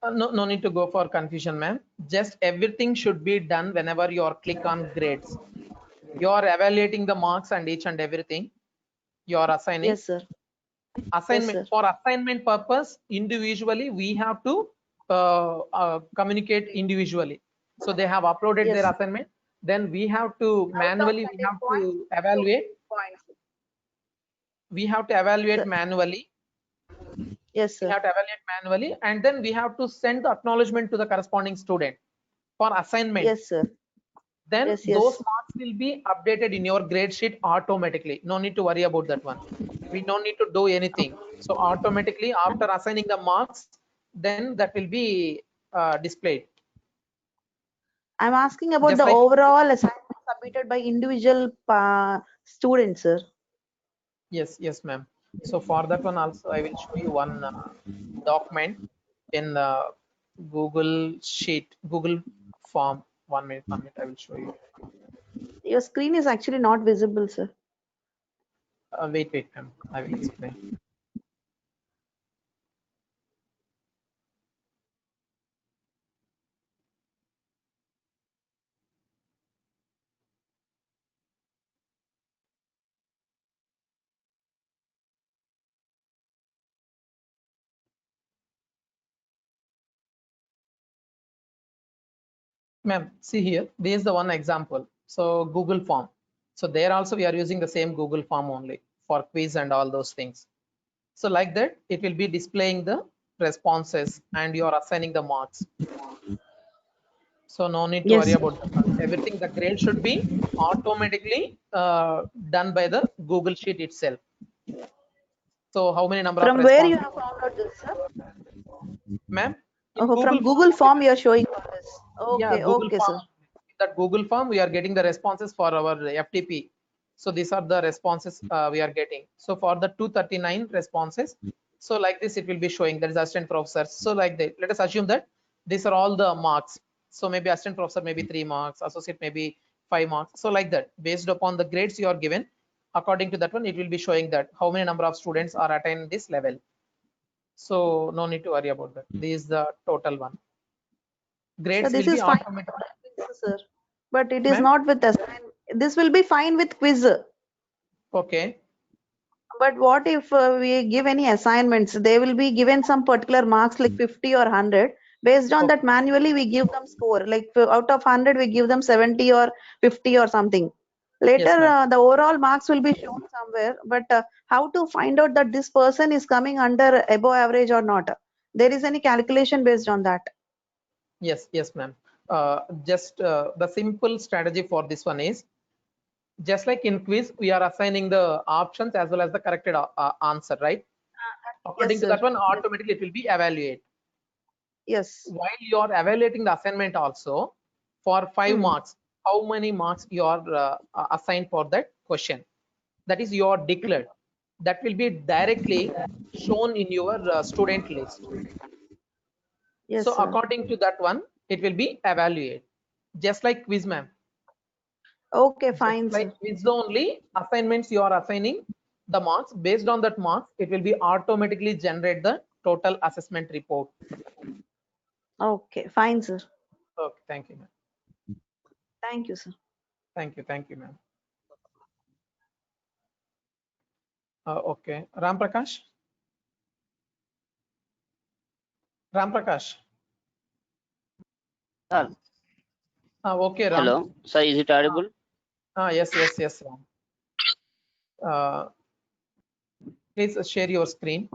No need to go for confusion, ma'am. Just everything should be done whenever you are click on grades. You are evaluating the marks and each and everything. You are assigning Yes, sir. Yes, assignment sir. for assignment purpose. Individually, we have to communicate individually. So they have uploaded Yes. their assignment. Then we have to Out of manually we 100 have points, to evaluate. points. We have to evaluate Sir. manually. Yes, We sir. have to evaluate manually, and then we have to send the acknowledgement to the corresponding student for assignment. Yes, sir. Then Yes, those yes. marks will be updated in your grade sheet automatically. No need to worry about that one. We don't need to do anything. So automatically after assigning the marks, then that will be displayed. I'm asking about Just the like, overall assignment submitted by individual students, sir. yes, ma'am. So for that one also, I will show you one document in Google Sheet, Google Form. 1 minute, 1 minute, I will show you. Your screen is actually not visible, sir. Wait, ma'am. I will explain. Ma'am, see here, this is the one example. So Google Form. So there also we are using the same Google Form only for quiz and all those things. So like that, it will be displaying the responses and you are assigning the marks. So no need to worry Yes. about that. Everything, the grade should be automatically done by the Google Sheet itself. So how many number of From where you responses, have found out this, sir? ma'am? In Oh, from Google Form Google only, Form ma'am. you are showing all this. Yeah, Okay, Google okay, Form. sir. That Google Form, we are getting the responses for our FTP. So these are the responses we are getting. So for the 239 responses, so like this, it will be showing that is assistant professor. So like that, let us assume that these are all the marks. So maybe assistant professor maybe 3 marks, associate maybe 5 marks. So like that, based upon the grades you are given, according to that one, it will be showing that how many number of students are attaining this level. So no need to worry about that. This is the total one. So Grades this will be is fine automatic. with quiz, sir. But it is Ma'am, not with assign. This will be fine with quiz. okay. But what if we give any assignments? They will be given some particular marks like 50 or 100. Based on that, Okay. manually we give them score. Like out of 100, we give them 70 or 50 or something. Later, Yes, ma'am. the overall marks will be shown somewhere. But how to find out that this person is coming under above average or not? There is any calculation based on that? Yes, ma'am. Just the simple strategy for this one is just like in quiz, we are assigning the options as well as the corrected answer, right? Yes, According to sir. that one, Yes. automatically it will be evaluated. Yes. While you are evaluating the assignment also, for 5 Hmm. marks, how many marks you are assigned for that question? That is your declared. That will be directly shown in your student list. Yes, So sir. according to that one, it will be evaluated. Just like quiz, ma'am. Okay, fine, Just like sir. quiz only, assignments you are assigning the marks. Based on that marks, it will be automatically generate the total assessment report. Okay, fine, sir. Okay, thank you, ma'am. Thank you, sir. Thank you, ma'am. Okay, Ram Prakash. Ram Prakash. Sir, Okay, Ram. hello. Sir, is it audible? Yes, Ram. Please share your screen.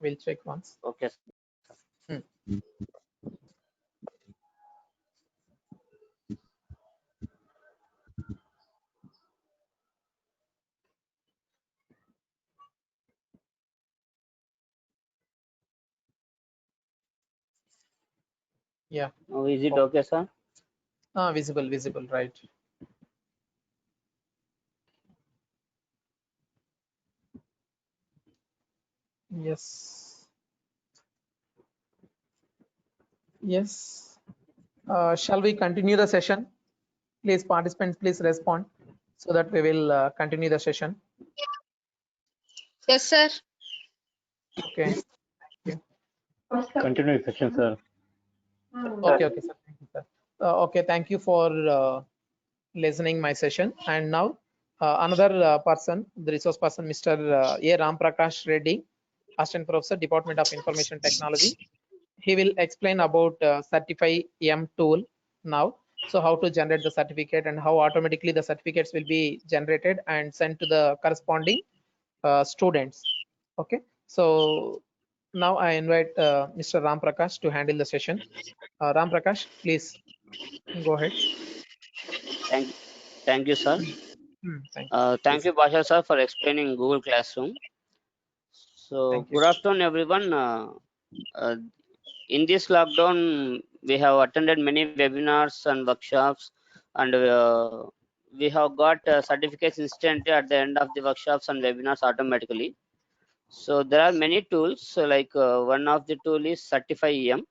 We'll check once. Okay. Yeah. Now, is it okay, sir? Visible, right. Yes. Yes. Shall we continue the session? Please, participants, please respond so that we will continue the session. Yes, sir. Okay. Continue session, sir. Okay, sir. Thank you, sir. Okay, thank you for listening my session. And now another person, the resource person, Mr. A. Ram Prakash Reddy, Assistant Professor, Department of Information Technology. He will explain about Certify-M tool now. So how to generate the certificate and how automatically the certificates will be generated and sent to the corresponding students. Okay, so now I invite Mr. Ram Prakash to handle the session. Ram Prakash, please go ahead. Thank you, sir. Thank you. Thank you, Basha sir, for explaining Google Classroom. So, Thank you. good afternoon, everyone. In this lockdown, we have attended many webinars and workshops, and we have got certificates instantly at the end of the workshops and webinars automatically. So there are many tools. So like one of the tool is Certify-M,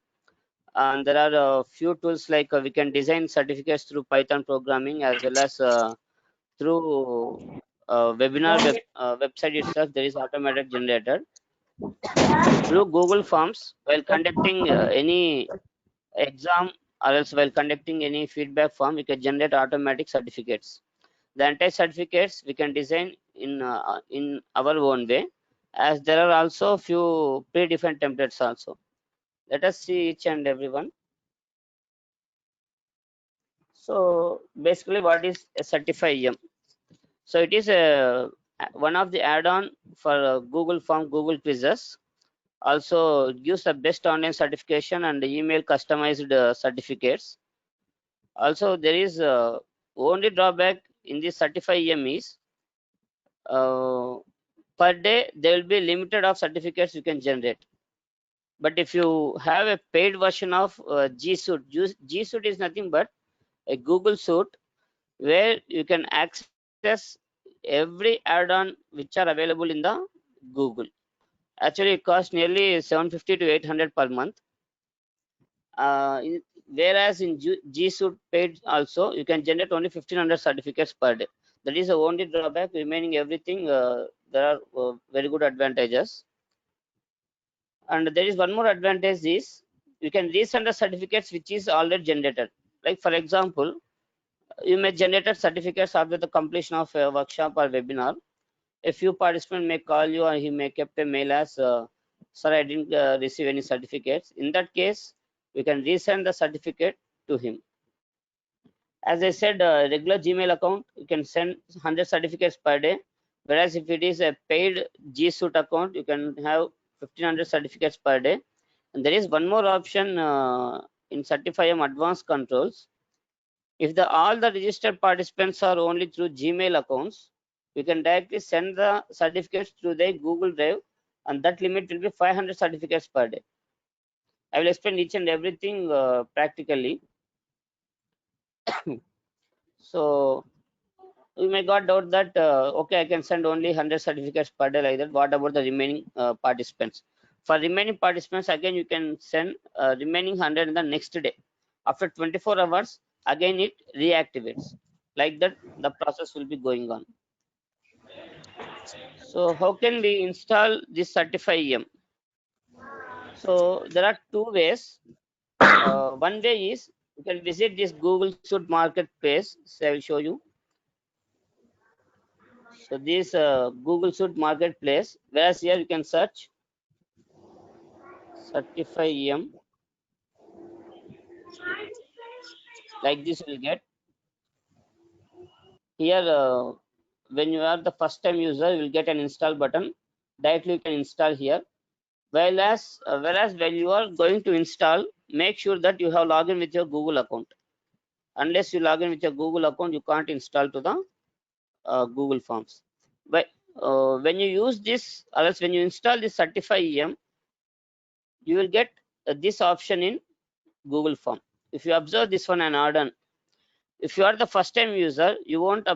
and there are a few tools like we can design certificates through Python programming as well as through website itself. There is automated generator through Google Forms while conducting any exam or else while conducting any feedback form. We can generate automatic certificates. The entire certificates we can design in our own way, as there are also few pre-defined templates also. Let us see each and every one. So basically, what is a Certify-M? So it is one of the add-on for Google Form, Google Quizzes. Also gives the best online certification and email customized certificates. Also, there is only drawback in the Certify-M is per day there will be limited of certificates you can generate. But if you have a paid version of G Suite, G Suite is nothing but a Google Suite where you can access every add-on which are available in the Google. Actually, it costs nearly 750 to 800 per month. Whereas in G Suite paid also, you can generate only 1500 certificates per day. That is the only drawback. Remaining everything, there are very good advantages. And there is one more advantage is you can resend the certificates which is already generated. Like for example, you may generate certificates after the completion of a workshop or webinar. A few participants may call you or he may kept a mail as, sir, I didn't receive any certificates. In that case, we can resend the certificate to him. As I said, regular Gmail account, you can send 100 certificates per day. Whereas if it is a paid G Suite account, you can have 1500 certificates per day. And there is one more option in Certify-M advanced controls. If all the registered participants are only through Gmail accounts, you can directly send the certificates through their Google Drive, and that limit will be 500 certificates per day. I will explain each and everything practically. So you may got doubt that okay, I can send only 100 certificates per day like that. What about the remaining participants? For remaining participants, again you can send remaining 100 in the next day. After 24 hours, again it reactivates. Like that, the process will be going on. So how can we install this Certify-EM? So there are two ways. One way is you can visit this Google Suite Marketplace. So I will show you. So this Google Suite Marketplace, whereas here you can search Certify-EM. Like this you will get. Here, when you are the first time user, you will get an install button. Directly you can install here. Whereas when you are going to install, make sure that you have logged in with your Google account. Unless you log in with your Google account, you can't install to the Google Forms. But when you use this, or else when you install this Certify-EM, you will get this option in Google Form. If you observe this one, an add-on. If you are the first time user, you won't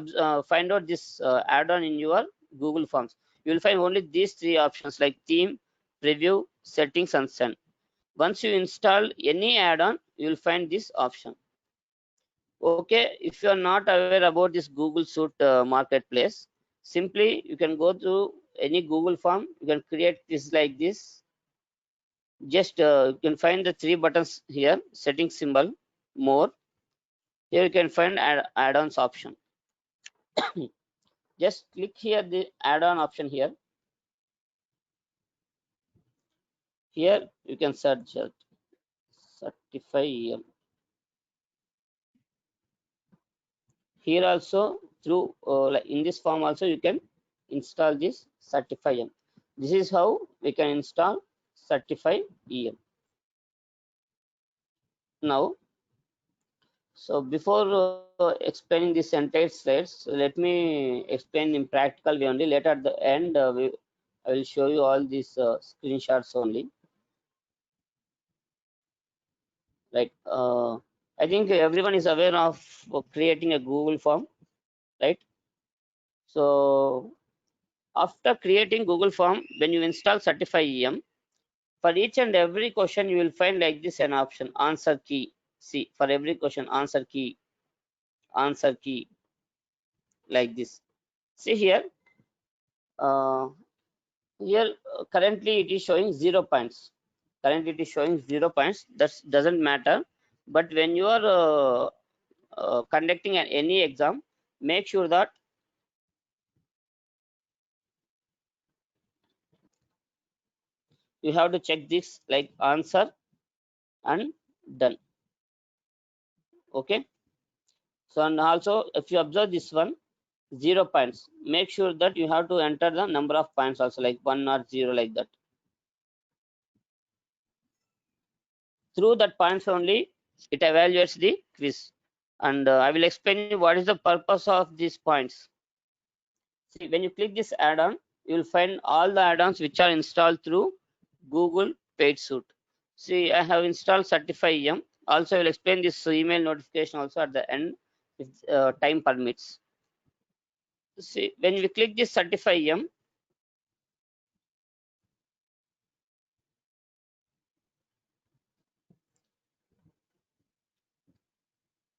find out this add-on in your Google Forms. You will find only these three options like theme, preview, settings, and send. Once you install any add-on, you will find this option. Okay, if you are not aware about this Google Suite Marketplace, simply you can go to any Google form. You can create this like this. Just you can find the three buttons here: settings symbol, more. Here you can find add-ons option. Just click here the add-on option here. Here you can search Certify-EM. Here also through like in this form also you can install this Certify-EM. This is how we can install Certify-EM. Now, so before explaining this entire slides, let me explain in practical way only. Later at the end, I will show you all these screenshots only. Like I think everyone is aware of creating a Google form, right? So after creating Google form, when you install Certify-EM, for each and every question you will find like this an option: answer key. See, for every question, answer key, like this. See here, currently it is showing 0 points. Currently it is showing 0 points. That doesn't matter. But when you are conducting any exam, make sure that you have to check this like answer and done. Okay. So and also if you observe this one, 0 points, make sure that you have to enter the number of points also, like 1 or 0, like that. Through that points only it evaluates the quiz. And I will explain you what is the purpose of these points. See, when you click this add-on, you will find all the add-ons which are installed through Google Paid Suite. See, I have installed Certify-EM. Also, I will explain this email notification also at the end if time permits. See, when we click this Certify-EM,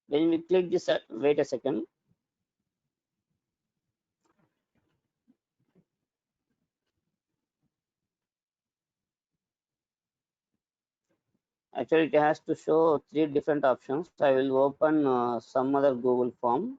when we click this, wait a second. Actually, it has to show 3 different options. I will open some other Google form.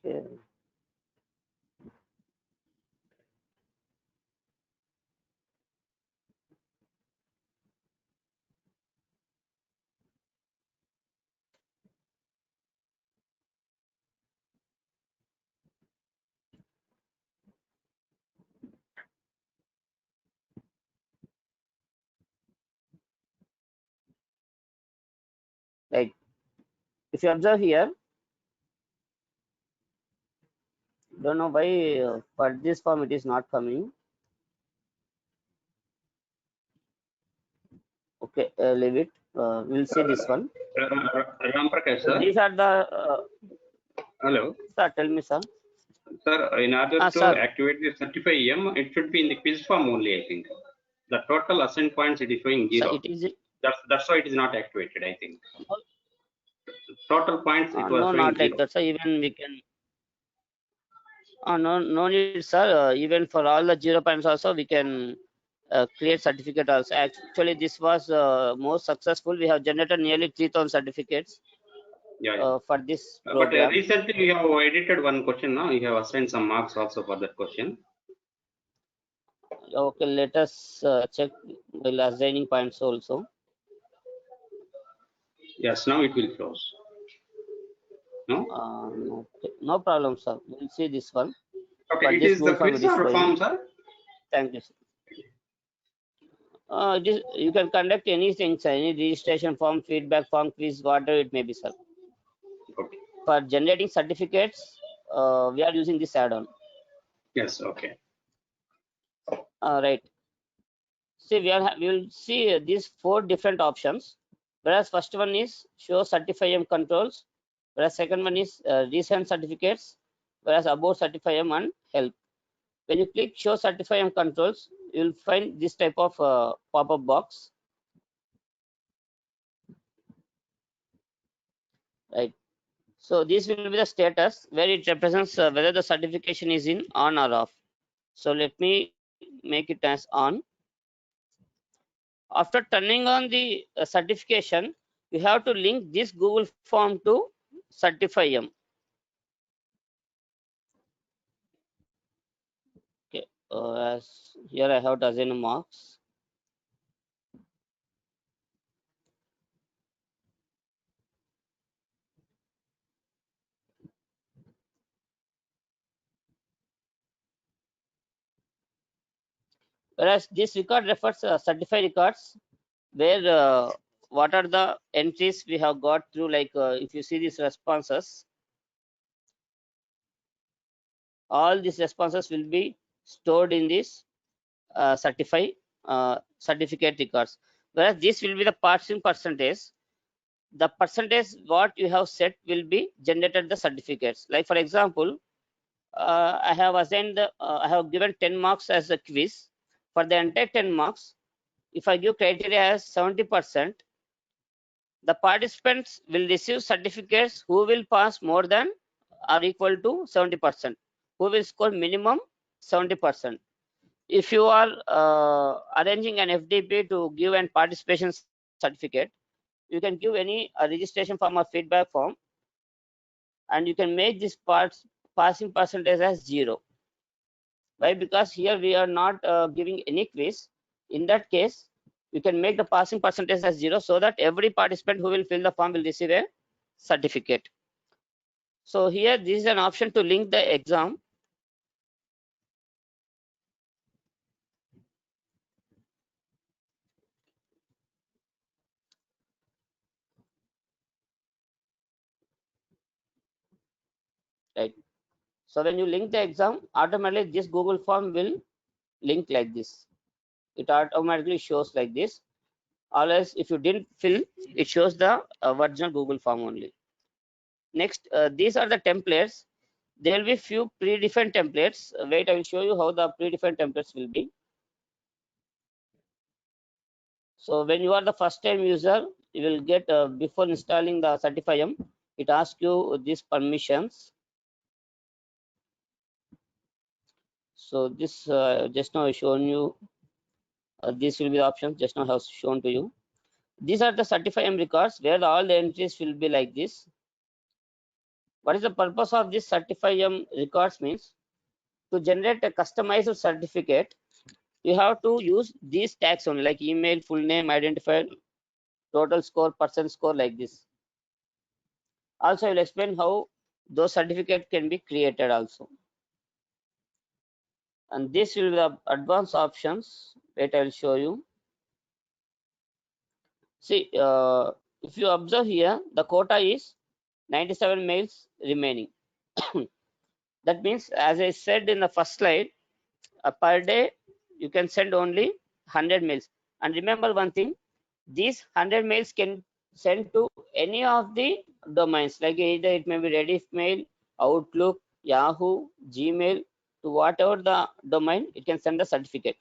Okay. Like if you observe here, Don't know why for this form it is not coming. Okay, leave it. We'll see this one. Ram Prakash, sir. These are the Hello. sir. Tell me, sir. Sir, in order to Sir. activate the 35M, it should be in the quiz form only, I think. The total assigned points it is showing Sir, 0. it is That's why it is not activated, I think. Total points it was no, showing not 0. like that, sir. Even we can. No, no need, sir. Even for all the 0 points also, we can create certificate also. Actually, this was most successful. We have generated nearly 3,000 certificates Yeah. for this But program. recently we have edited one question now. You have assigned some marks also for that question. Okay, let us check while assigning points also. Yes, now it will close. No? No problem, sir. We'll see this one. Okay, But it this is the Google form quiz it is or showing. form, sir? Thank you, sir. You can conduct anything, sir. Any registration form, feedback form, quiz, whatever it may be, sir. Okay. For generating certificates, we are using this add-on. Yes, okay. Right. See, we will see these 4 different options. Whereas first one is show 35M controls. Whereas second one is recent certificates. Whereas about 35M and help. When you click show 35M controls, you will find this type of pop-up box. Right. So this will be the status where it represents whether the certification is in on or off. So let me make it as on. After turning on the certification, you have to link this Google form to Certify-M. Okay, as here I have to assign marks. Whereas this record refers certified records, where what are the entries we have got through, like if you see these responses, all these responses will be stored in this certificate records. Whereas this will be the passing percentage. The percentage what you have set will be generated the certificates. Like for example, I have assigned I have given 10 marks as a quiz. For the entire 10 marks, if I give criteria as 70%, the participants will receive certificates who will pass more than or equal to 70%, who will score minimum 70%. If you are arranging an FDP to give an participation certificate, you can give any registration form or feedback form, and you can make this passing percentage as 0. Why? Because here we are not giving any quiz. In that case, you can make the passing percentage as 0 so that every participant who will fill the form will receive a certificate. So here this is an option to link the exam. Right. So when you link the exam, automatically this Google form will link like this. It automatically shows like this. Unless if you didn't fill, it shows the original Google form only. Next, these are the templates. There will be few predefined templates. Wait, I will show you how the predefined templates will be. So when you are the first time user, you will get before installing the Certify-M, it asks you these permissions. So this just now I shown you. This will be the options just now have shown to you. These are the Certify-M records where all the entries will be like this. What is the purpose of this Certify-M records means? To generate a customized certificate, you have to use these tags only, like email, full name, identifier, total score, percent score, like this. Also, I will explain how those certificates can be created also. And this will be the advanced options. Wait, I will show you. See, if you observe here, the quota is 97 mails remaining. That means, as I said in the first slide, per day you can send only 100 mails. And remember one thing, these 100 mails can send to any of the domains, like either it may be Rediff Mail, Outlook, Yahoo, Gmail, to whatever the domain, it can send the certificate.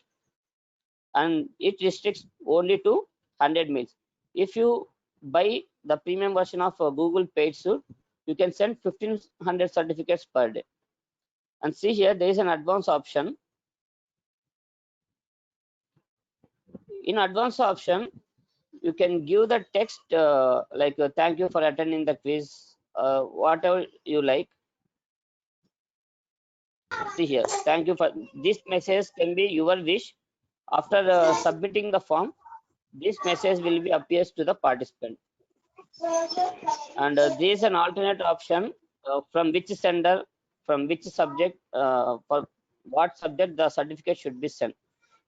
And it restricts only to 100 mails. If you buy the premium version of Google Paid Suite, you can send 1500 certificates per day. And see here, there is an advanced option. In advanced option, you can give the text like thank you for attending the quiz, whatever you like. See here, thank you for this message can be your wish. After submitting the form, this message will be appears to the participant. And there is an alternate option from which sender, from which subject, for what subject the certificate should be sent.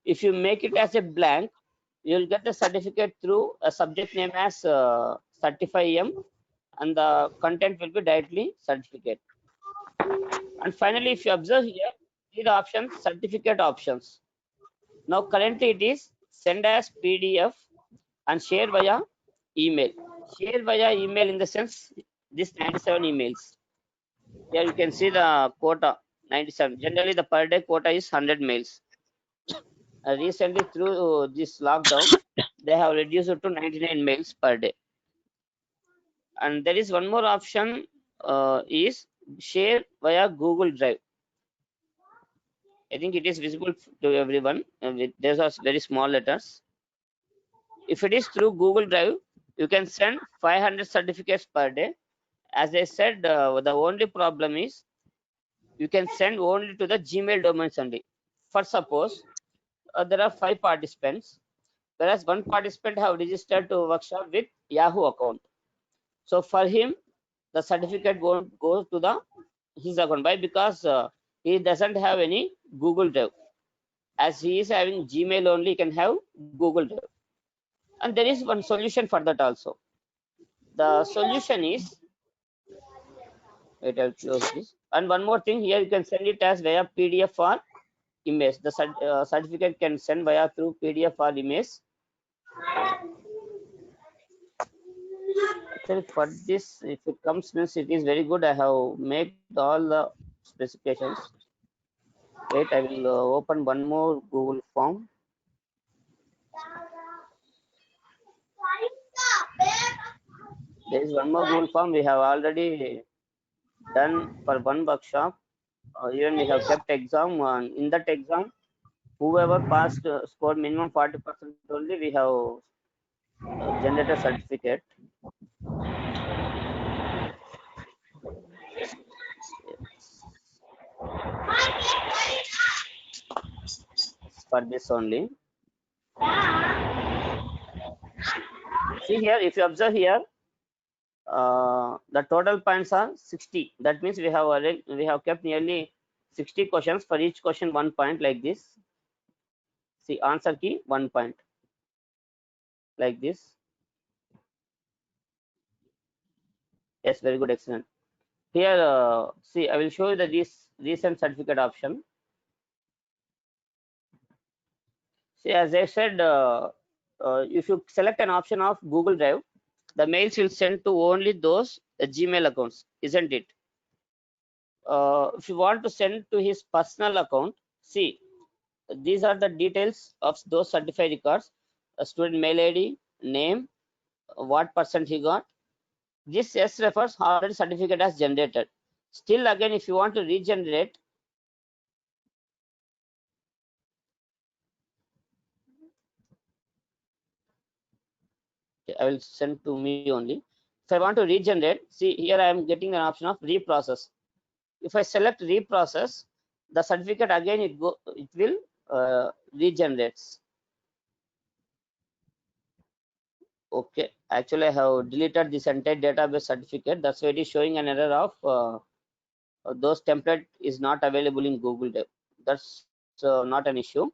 If you make it as a blank, you'll get the certificate through a subject name as Certify-M, and the content will be directly certificate. And finally, if you observe here, see the option certificate options. Now currently it is send as PDF and share via email. Share via email in the sense this 97 emails. Here you can see the quota 97. Generally the per day quota is 100 mails. Recently through this lockdown, they have reduced it to 99 mails per day. And there is one more option is share via Google Drive. I think it is visible to everyone. These are very small letters. If it is through Google Drive, you can send 500 certificates per day. As I said, the only problem is you can send only to the Gmail domains only. For suppose there are 5 participants, whereas one participant have registered to workshop with Yahoo account. So for him, the certificate won't go to his account. Why? Because he doesn't have any Google Drive. As he is having Gmail only, he can have Google Drive. And there is one solution for that also. The solution is, wait, I'll close this. And one more thing, here you can send it as via PDF or image. The certificate can send via through PDF or image. Actually, for this, if it comes, means it is very good. I have made all the specifications. Wait, I will open one more Google form. There is one more Google form we have already done for one workshop. Even we have kept exam, and in that exam, whoever passed scored minimum 40% only, we have generated certificate. For this only. See here, if you observe here, the total points are 60. That means we have kept nearly 60 questions. For each question 1 point, like this. See, answer key 1 point, like this. Yes, very good, excellent. Here, see, I will show you the recent certificate option. See, as I said, if you select an option of Google Drive, the mails will send to only those Gmail accounts, isn't it? If you want to send to his personal account, see, these are the details of those certified records: a student mail ID, name, what percent he got. This yes refers already certificate as generated. Still again, if you want to regenerate, I will send to me only. If I want to regenerate, see here I am getting an option of reprocess. If I select reprocess, the certificate again it will regenerates. Okay, actually I have deleted this entire database certificate. That's why it is showing an error of those template is not available in Google Drive. That's not an issue.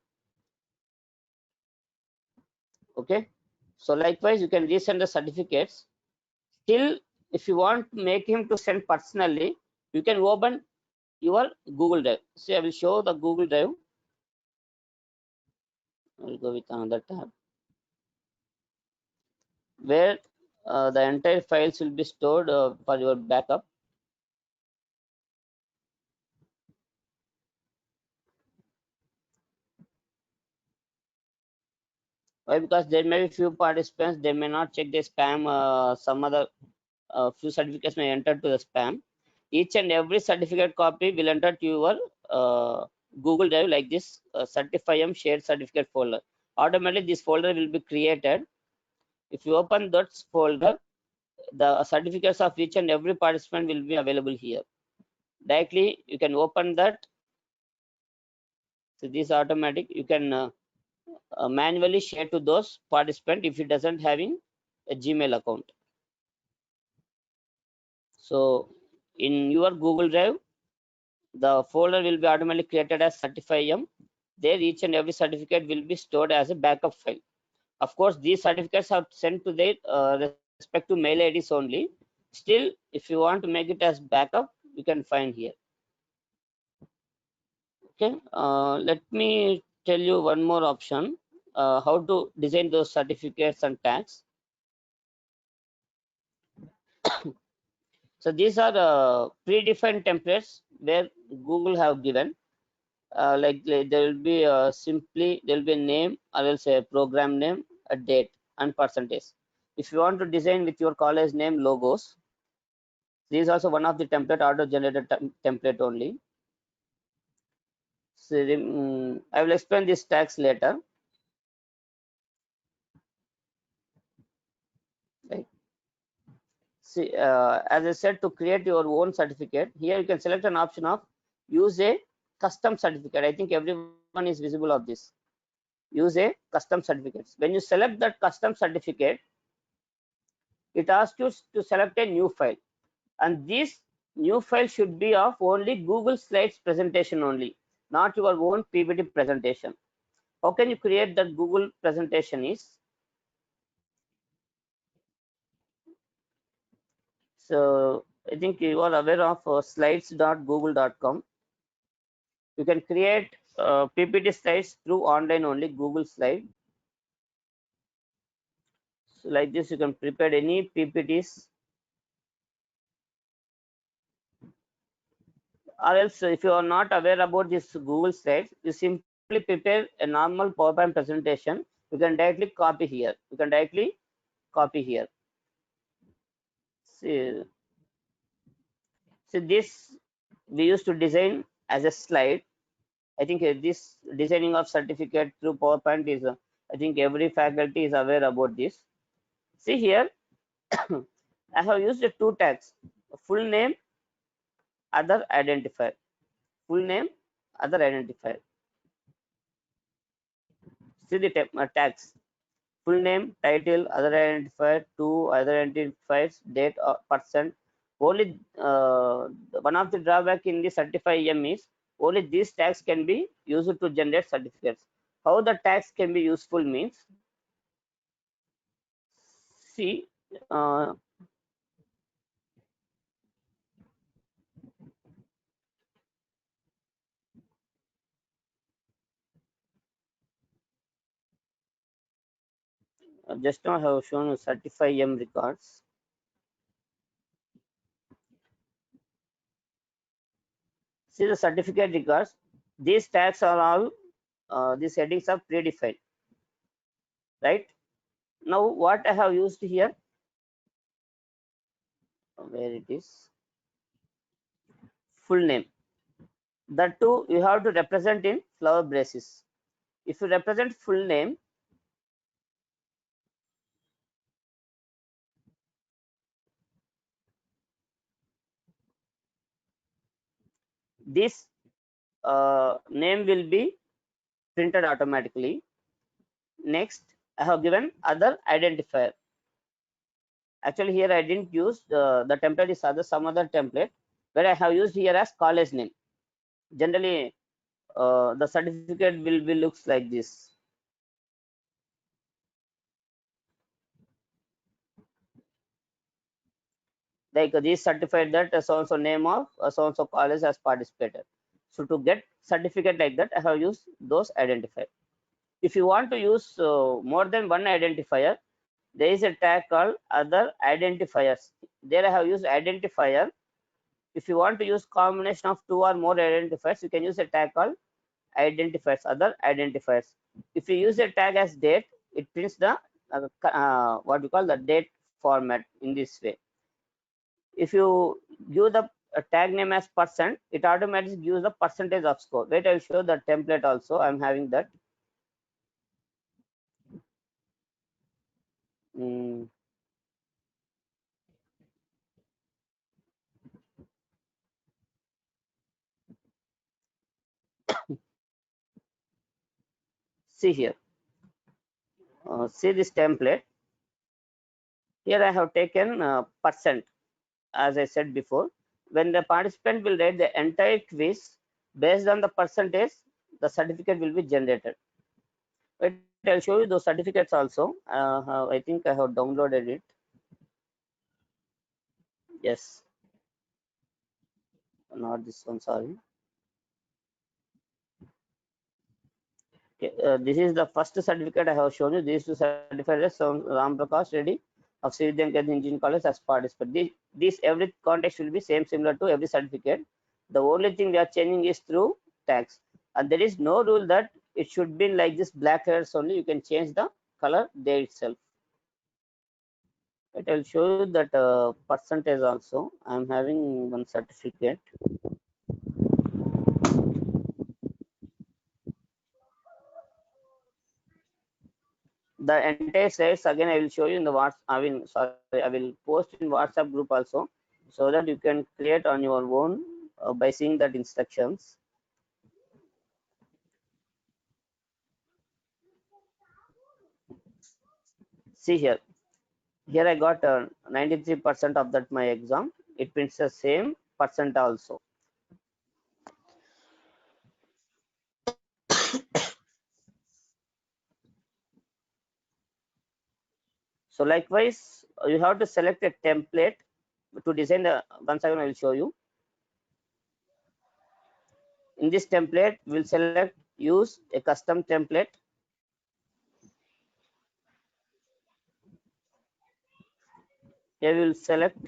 Okay, so likewise you can resend the certificates. Still, if you want to make him to send personally, you can open your Google Drive. See, I will show the Google Drive. I will go with another tab where the entire files will be stored for your backup. Why? Because there may be few participants, they may not check the spam. Some other few certificates may enter to the spam. Each and every certificate copy will enter to your Google Drive like this Certify-M shared certificate folder. Automatically, this folder will be created. If you open that folder, the certificates of each and every participant will be available here. Directly, you can open that. So this automatic, you can manually share to those participants if it doesn't having a Gmail account. So in your Google Drive, the folder will be automatically created as Certify-M. There each and every certificate will be stored as a backup file. Of course, these certificates are sent to their respective mail IDs only. Still, if you want to make it as backup, you can find here. Okay, let me tell you one more option, how to design those certificates and tags. So these are predefined templates where Google have given. Like there will be simply there will be a name or else a program name, a date and percentage. If you want to design with your college name logos, this is also one of the template auto generated template only. So I will explain these tags later. Right. See, as I said, to create your own certificate, here you can select an option of use a custom certificate. I think everyone is visible of this. Use a custom certificates. When you select that custom certificate, it asks you to select a new file, and this new file should be of only Google Slides presentation only, not your own PPT presentation. How can you create that Google presentation is, so I think you are aware of slides.google.com. You can create PPT slides through online only Google Slide. So like this, you can prepare any PPTs, or else if you are not aware about this Google Slides, you simply prepare a normal PowerPoint presentation. You can directly copy here. You can directly copy here. See this we used to design as a slide. I think this designing of certificate through PowerPoint is, I think every faculty is aware about this. See here, I have used two tags: full name, other identifier. Full name, other identifier. See the tags: full name, title, other identifier, two other identifiers, date or percent. Only one of the drawback in the Certify-M is only these tags can be used to generate certificates. How the tags can be useful means, see, just now I have shown Certify-M records. See the certificate records. These tags are all, these headings are predefined, right? Now what I have used here, where it is, full name. That too you have to represent in flower braces. If you represent full name, this name will be printed automatically. Next, I have given other identifier. Actually, here I didn't use the template is some other template where I have used here as college name. Generally, the certificate will be looks like this. Like this certified that so and so name of so and so college has participated. So to get certificate like that, I have used those identifier. If you want to use more than one identifier, there is a tag called other identifiers. There I have used identifier. If you want to use combination of 2 or more identifiers, you can use a tag called identifiers, other identifiers. If you use a tag as date, it prints the what we call the date format in this way. If you give the tag name as %, it automatically gives the percentage of score. Wait, I'll show the template also. I'm having that. See here. See this template. Here I have taken %, as I said before. When the participant will write the entire quiz, based on the percentage, the certificate will be generated. But I'll show you those certificates also. I think I have downloaded it. Yes. Not this one, sorry. Okay, this is the first certificate I have shown you. These two certificates, Ram Prakash Reddy of Sri Vidyanketu Engineering College as participant. This every context will be similar to every certificate. The only thing we are changing is through tags, and there is no rule that it should be like this black colors only. You can change the color there itself. But I'll show you that percentage also. I'm having one certificate. The entire slides again I will show you in the WhatsApp. I will post in WhatsApp group also, so that you can create on your own by seeing that instructions. See here. Here I got 93% of that my exam. It prints the same percent also. So likewise, you have to select a template to design the. Once again, I will show you. In this template, we'll select use a custom template. Here we will select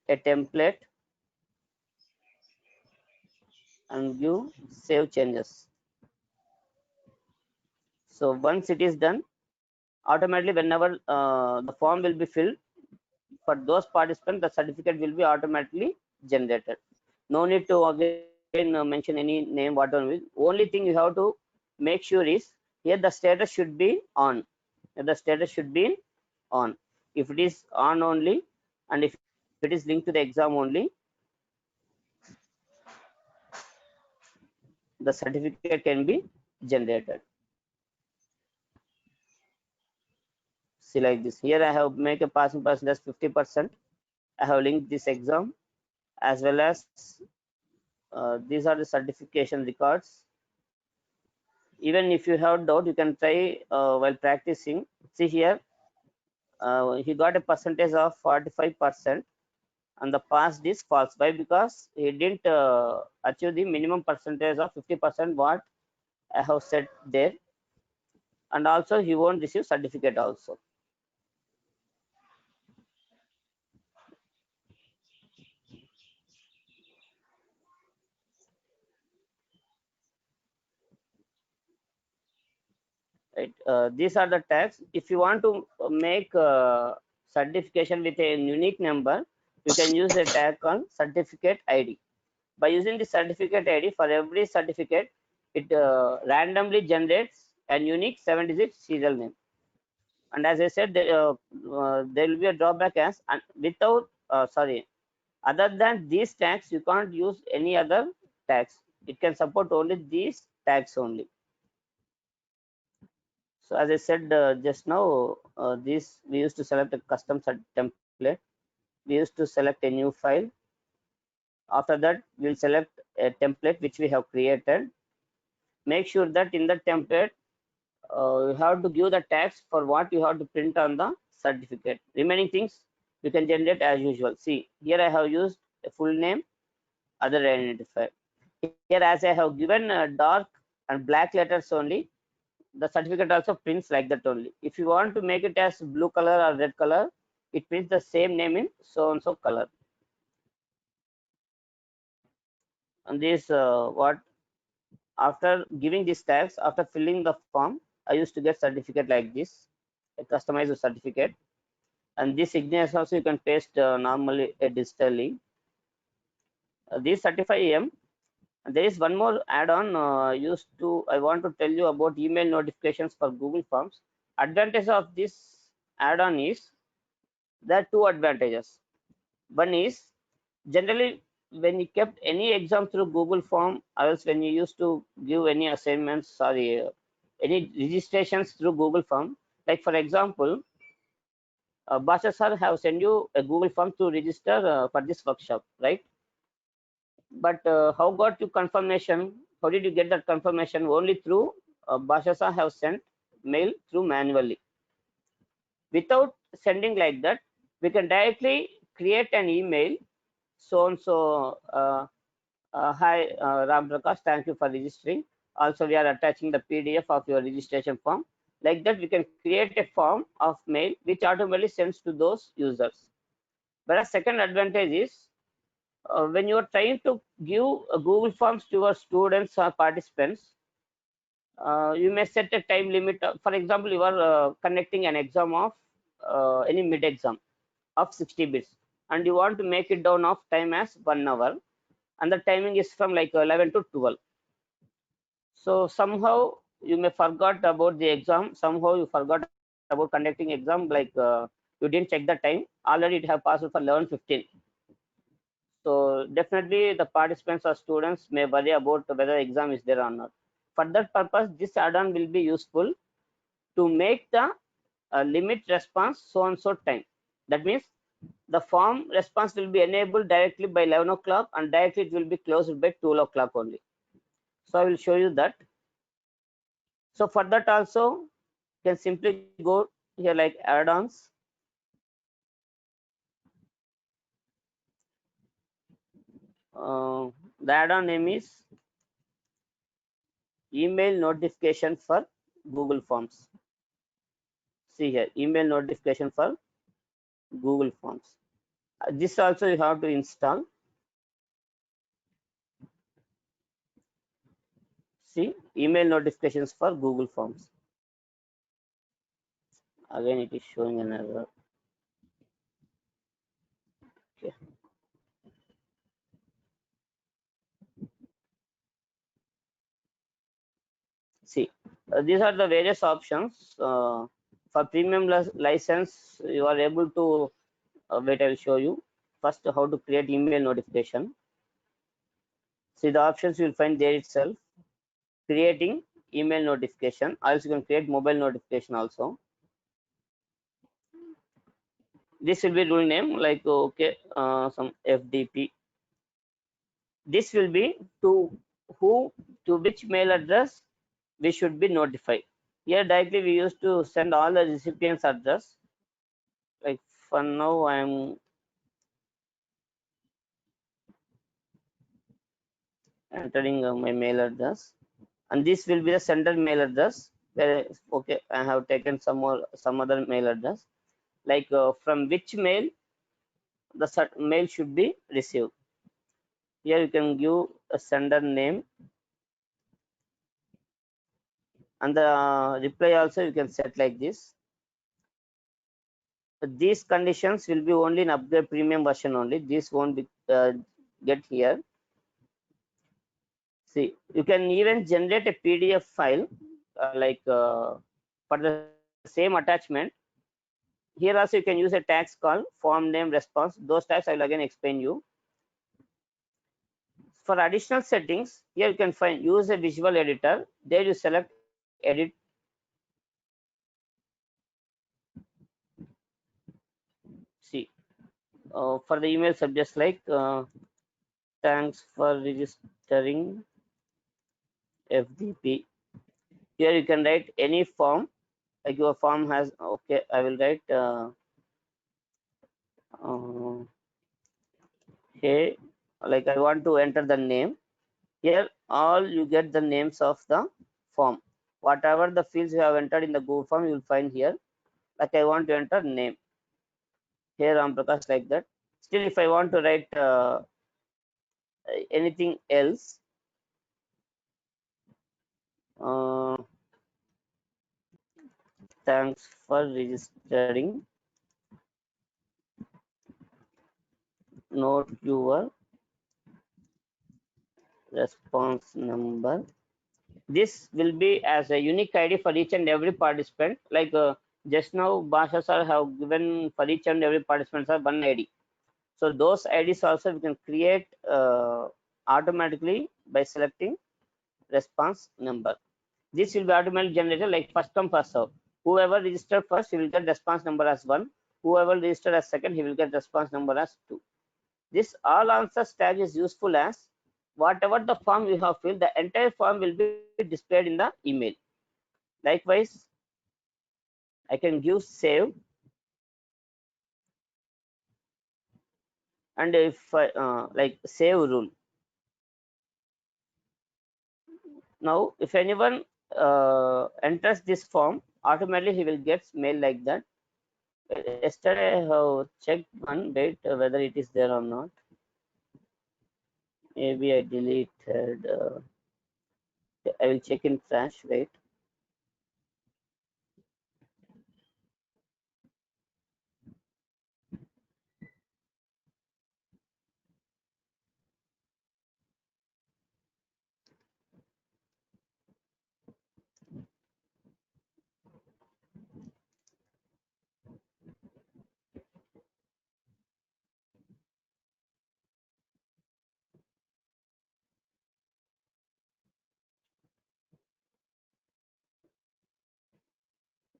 a template and give save changes. So once it is done, automatically whenever the form will be filled for those participants, the certificate will be automatically generated. No need to again mention any name, whatever. Only thing you have to make sure is here the status should be on. The status should be on. If it is on only, and if it is linked to the exam only, the certificate can be generated. See like this. Here I have make a passing percentage 50%. I have linked this exam as well as these are the certification records. Even if you have doubt, you can try while practicing. See here, he got a percentage of 45%, and the past is false. Why? Because he didn't achieve the minimum percentage of 50% what I have set there, and also he won't receive certificate also. Right, these are the tags. If you want to make certification with a unique number, you can use a tag called certificate ID. By using the certificate ID, for every certificate, it randomly generates a unique 7-digit serial name. And as I said, there will be a drawback as without other than these tags, you can't use any other tags. It can support only these tags only. So as I said just now, this we used to select a custom template. We used to select a new file. After that, we'll select a template which we have created. Make sure that in the template, you have to give the tags for what you have to print on the certificate. Remaining things you can generate as usual. See, here I have used a full name, other identifier. Here, as I have given dark and black letters only, the certificate also prints like that only. If you want to make it as blue color or red color, it prints the same name in so and so color. And this what after giving these tags, after filling the form, I used to get certificate like this, a customized certificate. And this signature also you can paste normally digitally. This Certify-em. There is one more add-on I want to tell you about email notifications for Google Forms. Advantage of this add-on is there are two advantages. One is generally when you kept any exam through Google Form, or else when you used to give any assignments, any registrations through Google Form, like for example, Basha sir have sent you a Google Form to register for this workshop, right? But how got you confirmation? How did you get that confirmation? Only through Basha sir have sent mail through manually. Without sending like that, we can directly create an email. So and so, hi Ram Prakash, thank you for registering. Also, we are attaching the PDF of your registration form. Like that, we can create a form of mail which automatically sends to those users. Whereas second advantage is when you are trying to give Google Forms to your students or participants, you may set a time limit. For example, you are conducting an exam of any mid exam of 60 bits, and you want to make it down of time as 1 hour, and the timing is from like 11 to 12. So somehow you may forgot about the exam. Somehow you forgot about conducting exam, like you didn't check the time. Already it have passed for 11:15. So definitely the participants or students may worry about whether exam is there or not. For that purpose, this add-on will be useful to make the limit response so and so time. That means the form response will be enabled directly by 11 o'clock and directly it will be closed by 12 o'clock only. So I will show you that. So for that also, you can simply go here like add-ons. The add-on name is email notification for Google Forms. See here, email notification for Google Forms. This also you have to install. See, email notifications for Google Forms. Again, it is showing an error. Okay. See, these are the various options. For premium license, you are able to wait. I will show you first how to create email notification. See the options you will find there itself. Creating email notification. Also, you can create mobile notification also. This will be rule name like okay, some FDP. This will be to which mail address we should be notified. Here directly we used to send all the recipients address. Like for now I am entering my mail address, and this will be the sender mail address. Where okay, I have taken some other mail address, like from which mail the mail should be received. Here you can give a sender name, and the reply also you can set like this. But these conditions will be only in upgrade premium version only. This won't be get here. See, you can even generate a PDF file for the same attachment. Here also you can use a tags called form name response. Those tags I will again explain you. For additional settings, here you can find use a visual editor. There you select edit. See, for the email subjects like thanks for registering FDP. Here you can write any form, like your form has, okay, I will write hey, like I want to enter the name. Here all you get the names of the form. Whatever the fields you have entered in the Google form, you will find here. Like I want to enter name. Here Ram Prakash, like that. Still, if I want to write anything else, thanks for registering. Note your response number. This will be as a unique ID for each and every participant. Like just now, Bhasha sir have given for each and every participant one ID. So those IDs also we can create automatically by selecting response number. This will be automatically generated like first come first serve. Whoever registered first, he will get response number as 1. Whoever registered as second, he will get response number as 2. This all answers tag is useful as whatever the form you have filled, the entire form will be displayed in the email. Likewise, I can give save, and if I like save rule. Now, if anyone enters this form, automatically he will get mail like that. Yesterday I have checked one date whether it is there or not. Maybe I deleted. I will check in trash. Wait.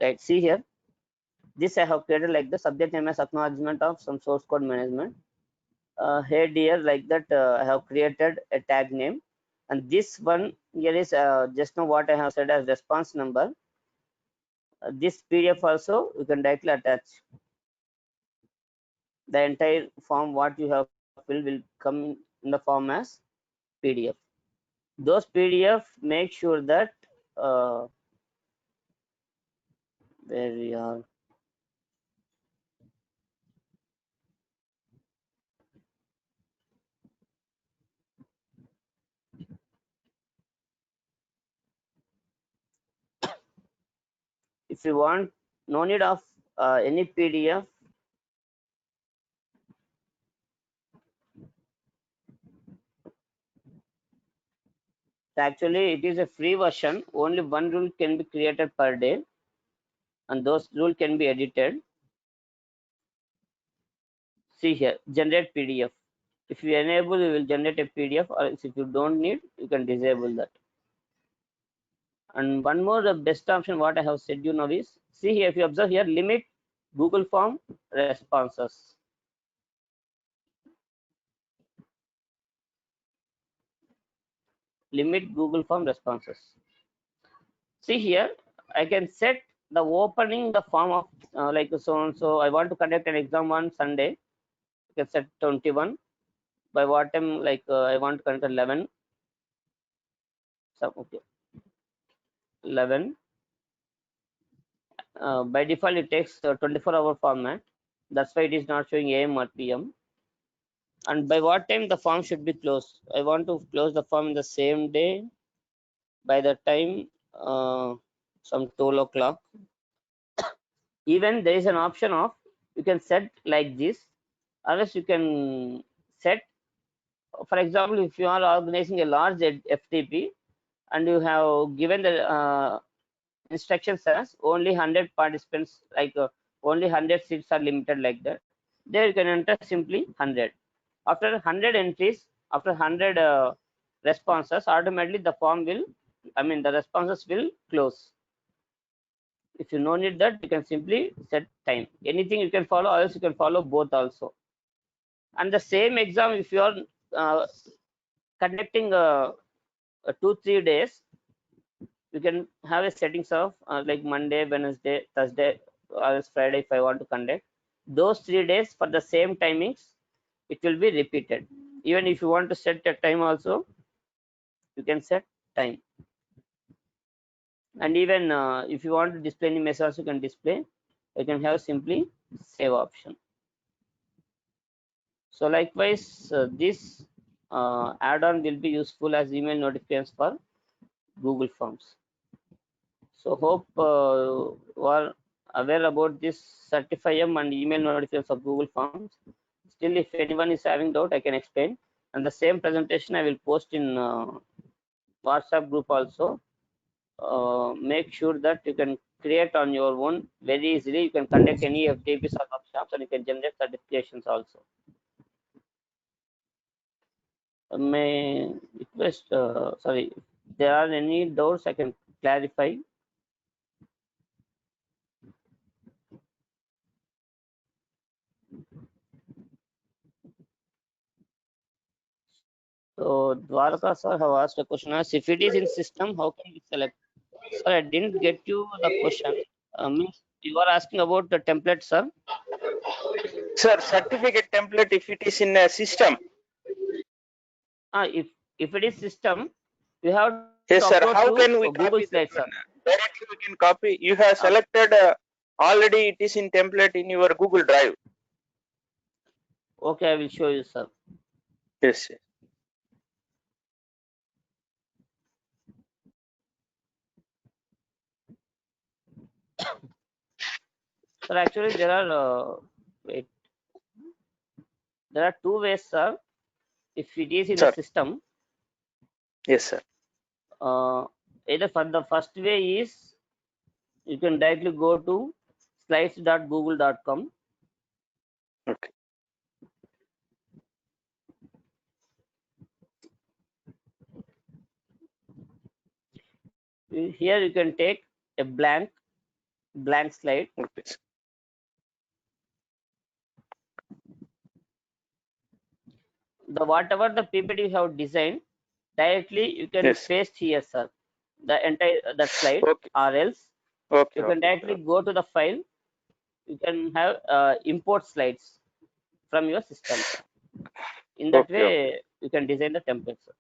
Right. See here. This I have created like the subject name as acknowledgement of some source code management. Here dear, like that I have created a tag name, and this one here is just now what I have said as response number. This PDF also you can directly attach. The entire form what you have filled will come in the form as PDF. Those PDF, make sure that where we are. If you want, no need of any PDF. Actually, it is a free version. Only one rule can be created per day, and those rule can be edited. See here, generate PDF. If you enable, you will generate a PDF, or if you don't need, you can disable that. And one more, the best option what I have said you now is, see here, if you observe here, limit Google form responses. Limit Google form responses. See here, I can set the opening the form of like so and so. I want to conduct an exam on Sunday. You can set 21. By what time? Like I want to conduct 11. So okay, 11. By default, it takes 24-hour format. That's why it is not showing AM or PM. And by what time the form should be closed? I want to close the form in the same day. By the time some 12 o'clock. Even there is an option of you can set like this, unless you can set, for example, if you are organizing a large FTP and you have given the instructions as only 100 participants, like only 100 seats are limited like that, there you can enter simply 100. After 100 entries, after 100 responses, automatically the form will, the responses will close. If you no need that, you can simply set time. Anything you can follow, or else you can follow both also. And the same exam, if you are conducting 2-3 days, you can have a settings of like Monday, Wednesday, Thursday, or else Friday if I want to conduct. Those 3 days for the same timings, it will be repeated. Even if you want to set a time also, you can set time. And even if you want to display any message, you can display. You can have simply save option. So likewise, this add-on will be useful as email notifications for Google Forms. So hope you are aware about this Certify-M and email notifications of Google Forms. Still, if anyone is having doubt, I can explain. And the same presentation I will post in WhatsApp group also. Make sure that you can create on your own very easily. You can conduct any FTPs or workshops and you can generate certifications also. May request, sorry, if there are any doubts, I can clarify. So Dwarka sir have asked a question as if it is in system, how can we select? Sir, I didn't get you the question. Means you are asking about the template, sir. Sir, certificate template if it is in a system. If it is system, you have Yes, to sir. upload How to can we Google copy that Slides, sir. one? Directly we can copy. You have selected already it is in template in your Google Drive. Okay, I will show you, sir. Yes, yes. Sir, actually there are wait. There are two ways, sir. If it is in Sir. a system, Yes, sir. either for the first way is you can directly go to slides.google.com. Okay. Here you can take a blank slide. Okay. The whatever the PPT you have designed, directly you can Yes. paste here, sir. The entire that slide, Okay. or else Okay. you can directly go to the file. You can have import slides from your system. In that Okay, way, you can design the template, sir.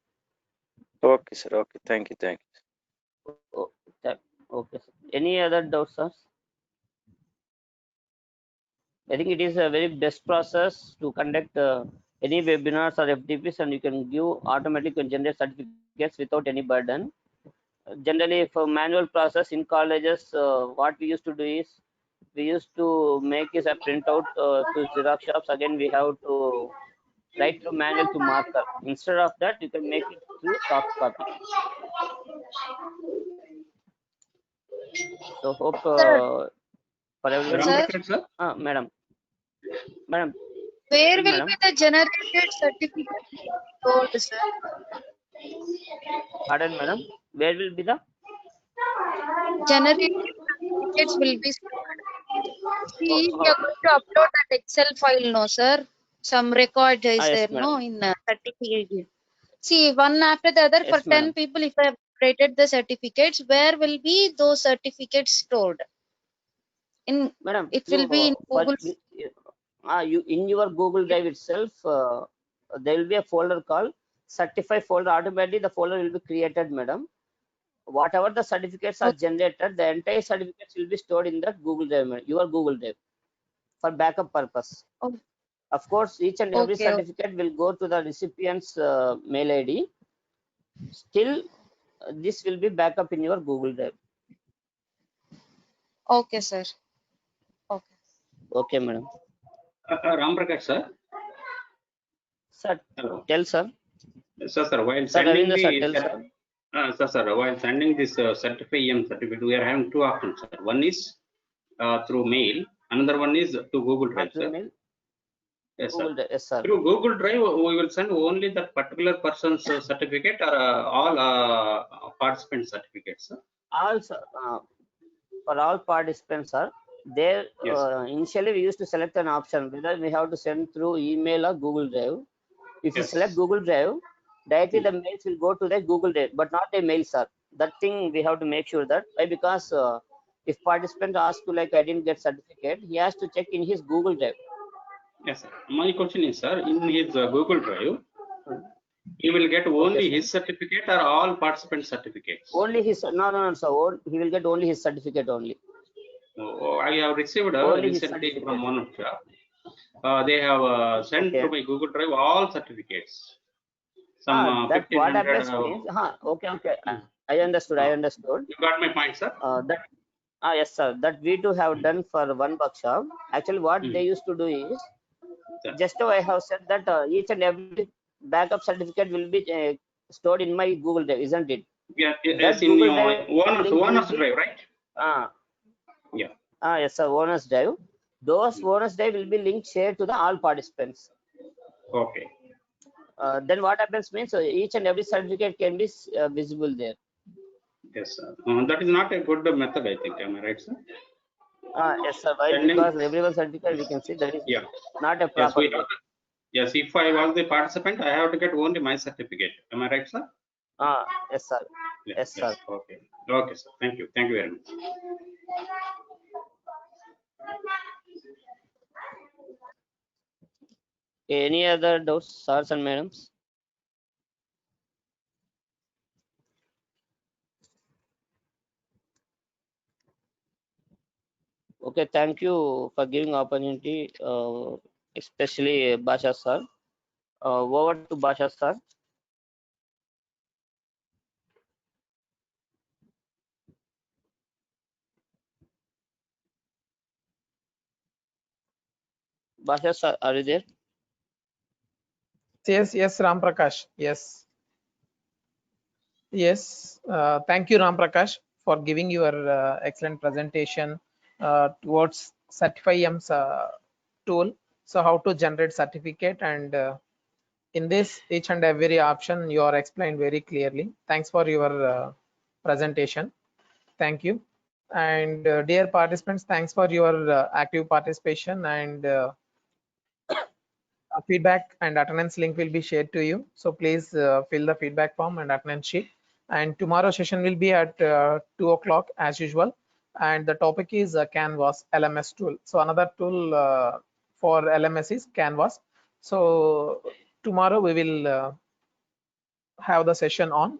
Okay, sir. Okay. Thank you. Thank you. Okay, sir. Any other doubts, sir? I think it is a very best process to conduct any webinars or FTPs, and you can give automatically generate certificates without any burden. Generally, for manual process in colleges, what we used to do is we used to make is a printout to Xerox shops. Again, we have to write through manual to marker. Instead of that, you can make it through soft copy. So hope for everyone. Sir, Madam. where will Madam. be the generated certificate stored, sir? Pardon, madam. Where will be the Generated certificates will be stored. See, we are going to upload that Excel file, no, sir. Some record is yes, there, madam. no, in certificate. See, one after the other, Yes, for 10 madam. people, if I have created the certificates, where will be those certificates stored? In Madam, it will be in Google. you in your Google Drive itself, there will be a folder called Certify folder. Automatically, the folder will be created, madam. Whatever the certificates are generated, the entire certificates will be stored in that Google Drive, madam, your Google Drive, for backup purpose. Oh. Of course, each and every Okay. certificate will go to the recipient's mail ID. Still, this will be backup in your Google Drive. Okay, sir. Okay. Okay, madam. Ram Prakash, sir. Sir, Hello. tell, sir. Sir, while Sir, sending Ravinder, sir, the tell, sir, while sending this Certify-M certificate, we are having two options, sir. One is through mail, another one is to Google Drive, sir. Mail. Yes, Google sir. Drive, yes, sir. Through Google Drive, we will send only that particular person's certificate or all participant certificates, sir. Also, for all participants, sir, there Yes. initially we used to select an option whether we have to send through email or Google Drive. If you Yes. select Google Drive, directly the mails will go to the Google Drive, but not a mail, sir. That thing we have to make sure that why, because if participant asks to like I didn't get certificate, he has to check in his Google Drive. Yes, sir. My question is, sir, in his Google Drive, he will get only sir. his certificate or all participant certificates? Only his no. So he will get only his certificate only. Oh, I have received Only his recently certificate. from one of shop. They have sent to my Google Drive all certificates. Some That what 1500. happens means, okay. I understood. You got my point, sir? That yes, sir. That we too have done for one workshop. Actually, what they used to do is, Yeah. just now I have said that each and every backup certificate will be stored in my Google Drive, isn't it? Yeah, That yes, in Google your Drive link will owner's be- drive, right? Yeah. Yes, sir. Owner's Drive. Those owner's Drive will be linked shared to the all participants. Okay. Then what happens means each and every certificate can be visible there. Yes, sir. That is not a good method, I think. Am I right, sir? Yes, sir. Why? Sending- Because everyone's certificate we can see that is Yeah. not a Yes, proper we way. have to, yes, if I was the participant, I have to get only my certificate. Am I right, sir? Yes, sir. Yes, sir. Okay. Okay, sir. Thank you. Thank you very much. Any other doubts, sirs and madams? Okay, thank you for giving opportunity, especially Basha sir. Over to Basha sir. Basha sir, are you there? Yes, Ram Prakash. Yes. Thank you, Ram Prakash, for giving your excellent presentation towards Certify-M's tool. So how to generate certificate, and in this each and every option you are explained very clearly. Thanks for your presentation. Thank you. And dear participants, thanks for your active participation, and feedback and attendance link will be shared to you. So please fill the feedback form and attendance sheet. And tomorrow session will be at 2 o'clock as usual. And the topic is Canvas LMS tool. So another tool for LMS is Canvas. So tomorrow we will have the session on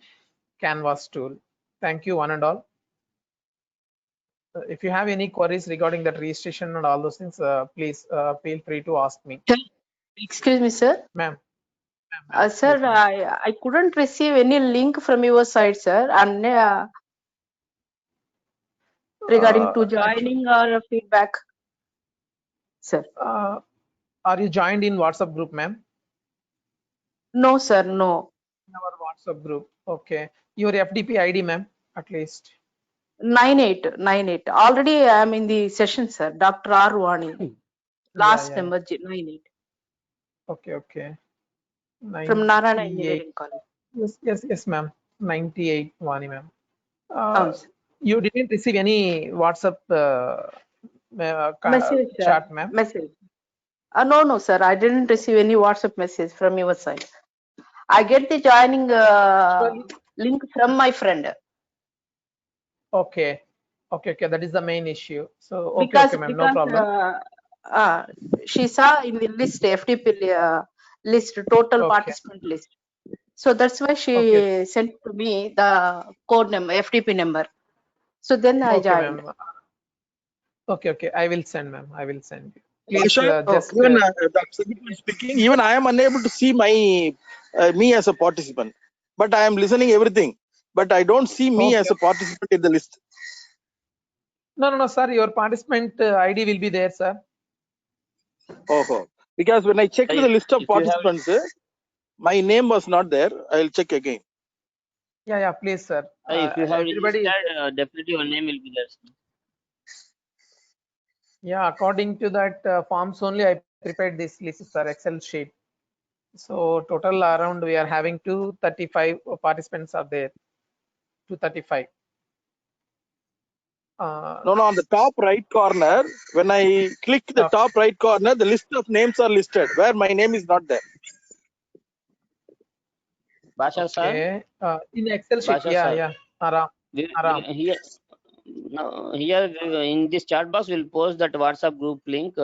Canvas tool. Thank you one and all. If you have any queries regarding that registration and all those things, please feel free to ask me. Excuse me, sir. Ma'am. Sir, I couldn't receive any link from your side, sir, and regarding to joining or feedback, sir. Are you joined in WhatsApp group, ma'am? No, sir, no. In our WhatsApp group. Okay. Your FDP ID, ma'am, at least. 9898. Already I am in the session, sir. Dr. R. Wani. Last number 98. Okay. From Narayana Engineering College. Yes, ma'am. 98, Vani, ma'am. Yes. You didn't receive any WhatsApp Message, chat, ma'am? Message. No, sir. I didn't receive any WhatsApp message from your side. I get the joining link from my friend. Okay. That is the main issue. So Because ma'am, no problem. She saw in the list FTP list total participant list. So that's why she sent to me the code number, FTP number. So then I joined. Okay. I will send, ma'am. I will send you. Please just. Even speaking, even I am unable to see my me as a participant, but I am listening everything. But I don't see me as a participant in the list. No, sir. Your participant ID will be there, sir. Oh, because when I checked the list of participants, my name was not there. I'll check again. Yeah, please, sir. If you have registered, definitely your name will be there. Yeah, according to that forms only I prepared this list, sir, Excel sheet. So total around we are having 235 participants are there. 235. No, on the top right corner, when I click the top right corner, the list of names are listed where my name is not there. Basha sir? In Excel sheet, Basha sir. Aram. Aram. Here, now here in this chat box, we'll post that WhatsApp group link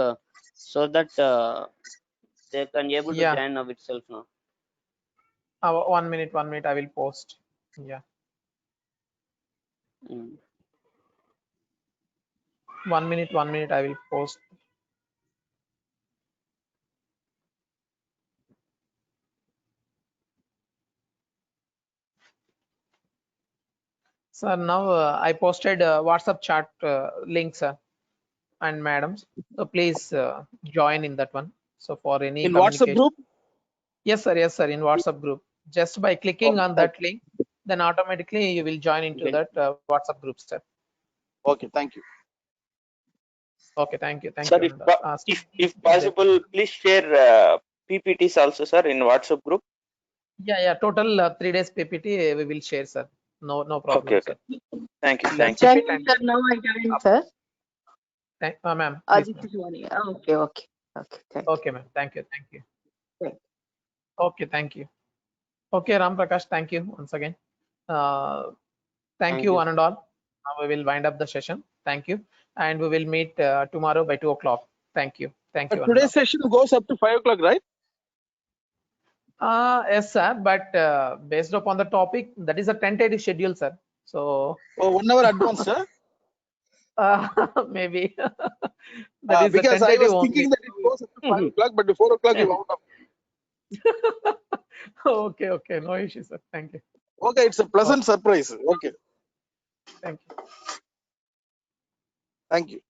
so that they can able to Yeah. join of itself now. 1 minute, I will post. Yeah. Mm. 1 minute, I will post. Sir, now I posted WhatsApp chat link, sir, and madams. So please join in that one. So for any In WhatsApp communication. group? Yes, sir. Yes, sir. In WhatsApp group. Just by clicking Okay, on that link, then automatically you will join into Okay. that WhatsApp group, sir. Okay, thank you. Okay, thank you. Thank Sir, you. if possible, please share PPTs also, sir, in WhatsApp group. Yeah. Total 3 days PPT we will share, sir. No problem, Okay. sir. Thank you. Let's Thank keep you. it and Sir, now I joined, sir. ma'am. Please, This ma'am. is one. Okay, okay, okay. Thank you. Okay, ma'am. Thank you. Thank you. Okay, thank you. Okay, Ram Prakash, thank you once again. Thank you, one and all. Now we will wind up the session. Thank you. And we will meet tomorrow by 2 o'clock. Thank you. Thank you. But today's session goes up to 5 o'clock, right? Yes, sir. But based upon the topic, that is a tentative schedule, sir. So. Oh, 1 hour advance, sir? Maybe. That is a because I tentative was thinking only. that it goes up to 5 o'clock, but before o'clock you wound up. Okay. No issue, sir. Thank you. Okay, it's a pleasant surprise. Okay, Thank you. thank you.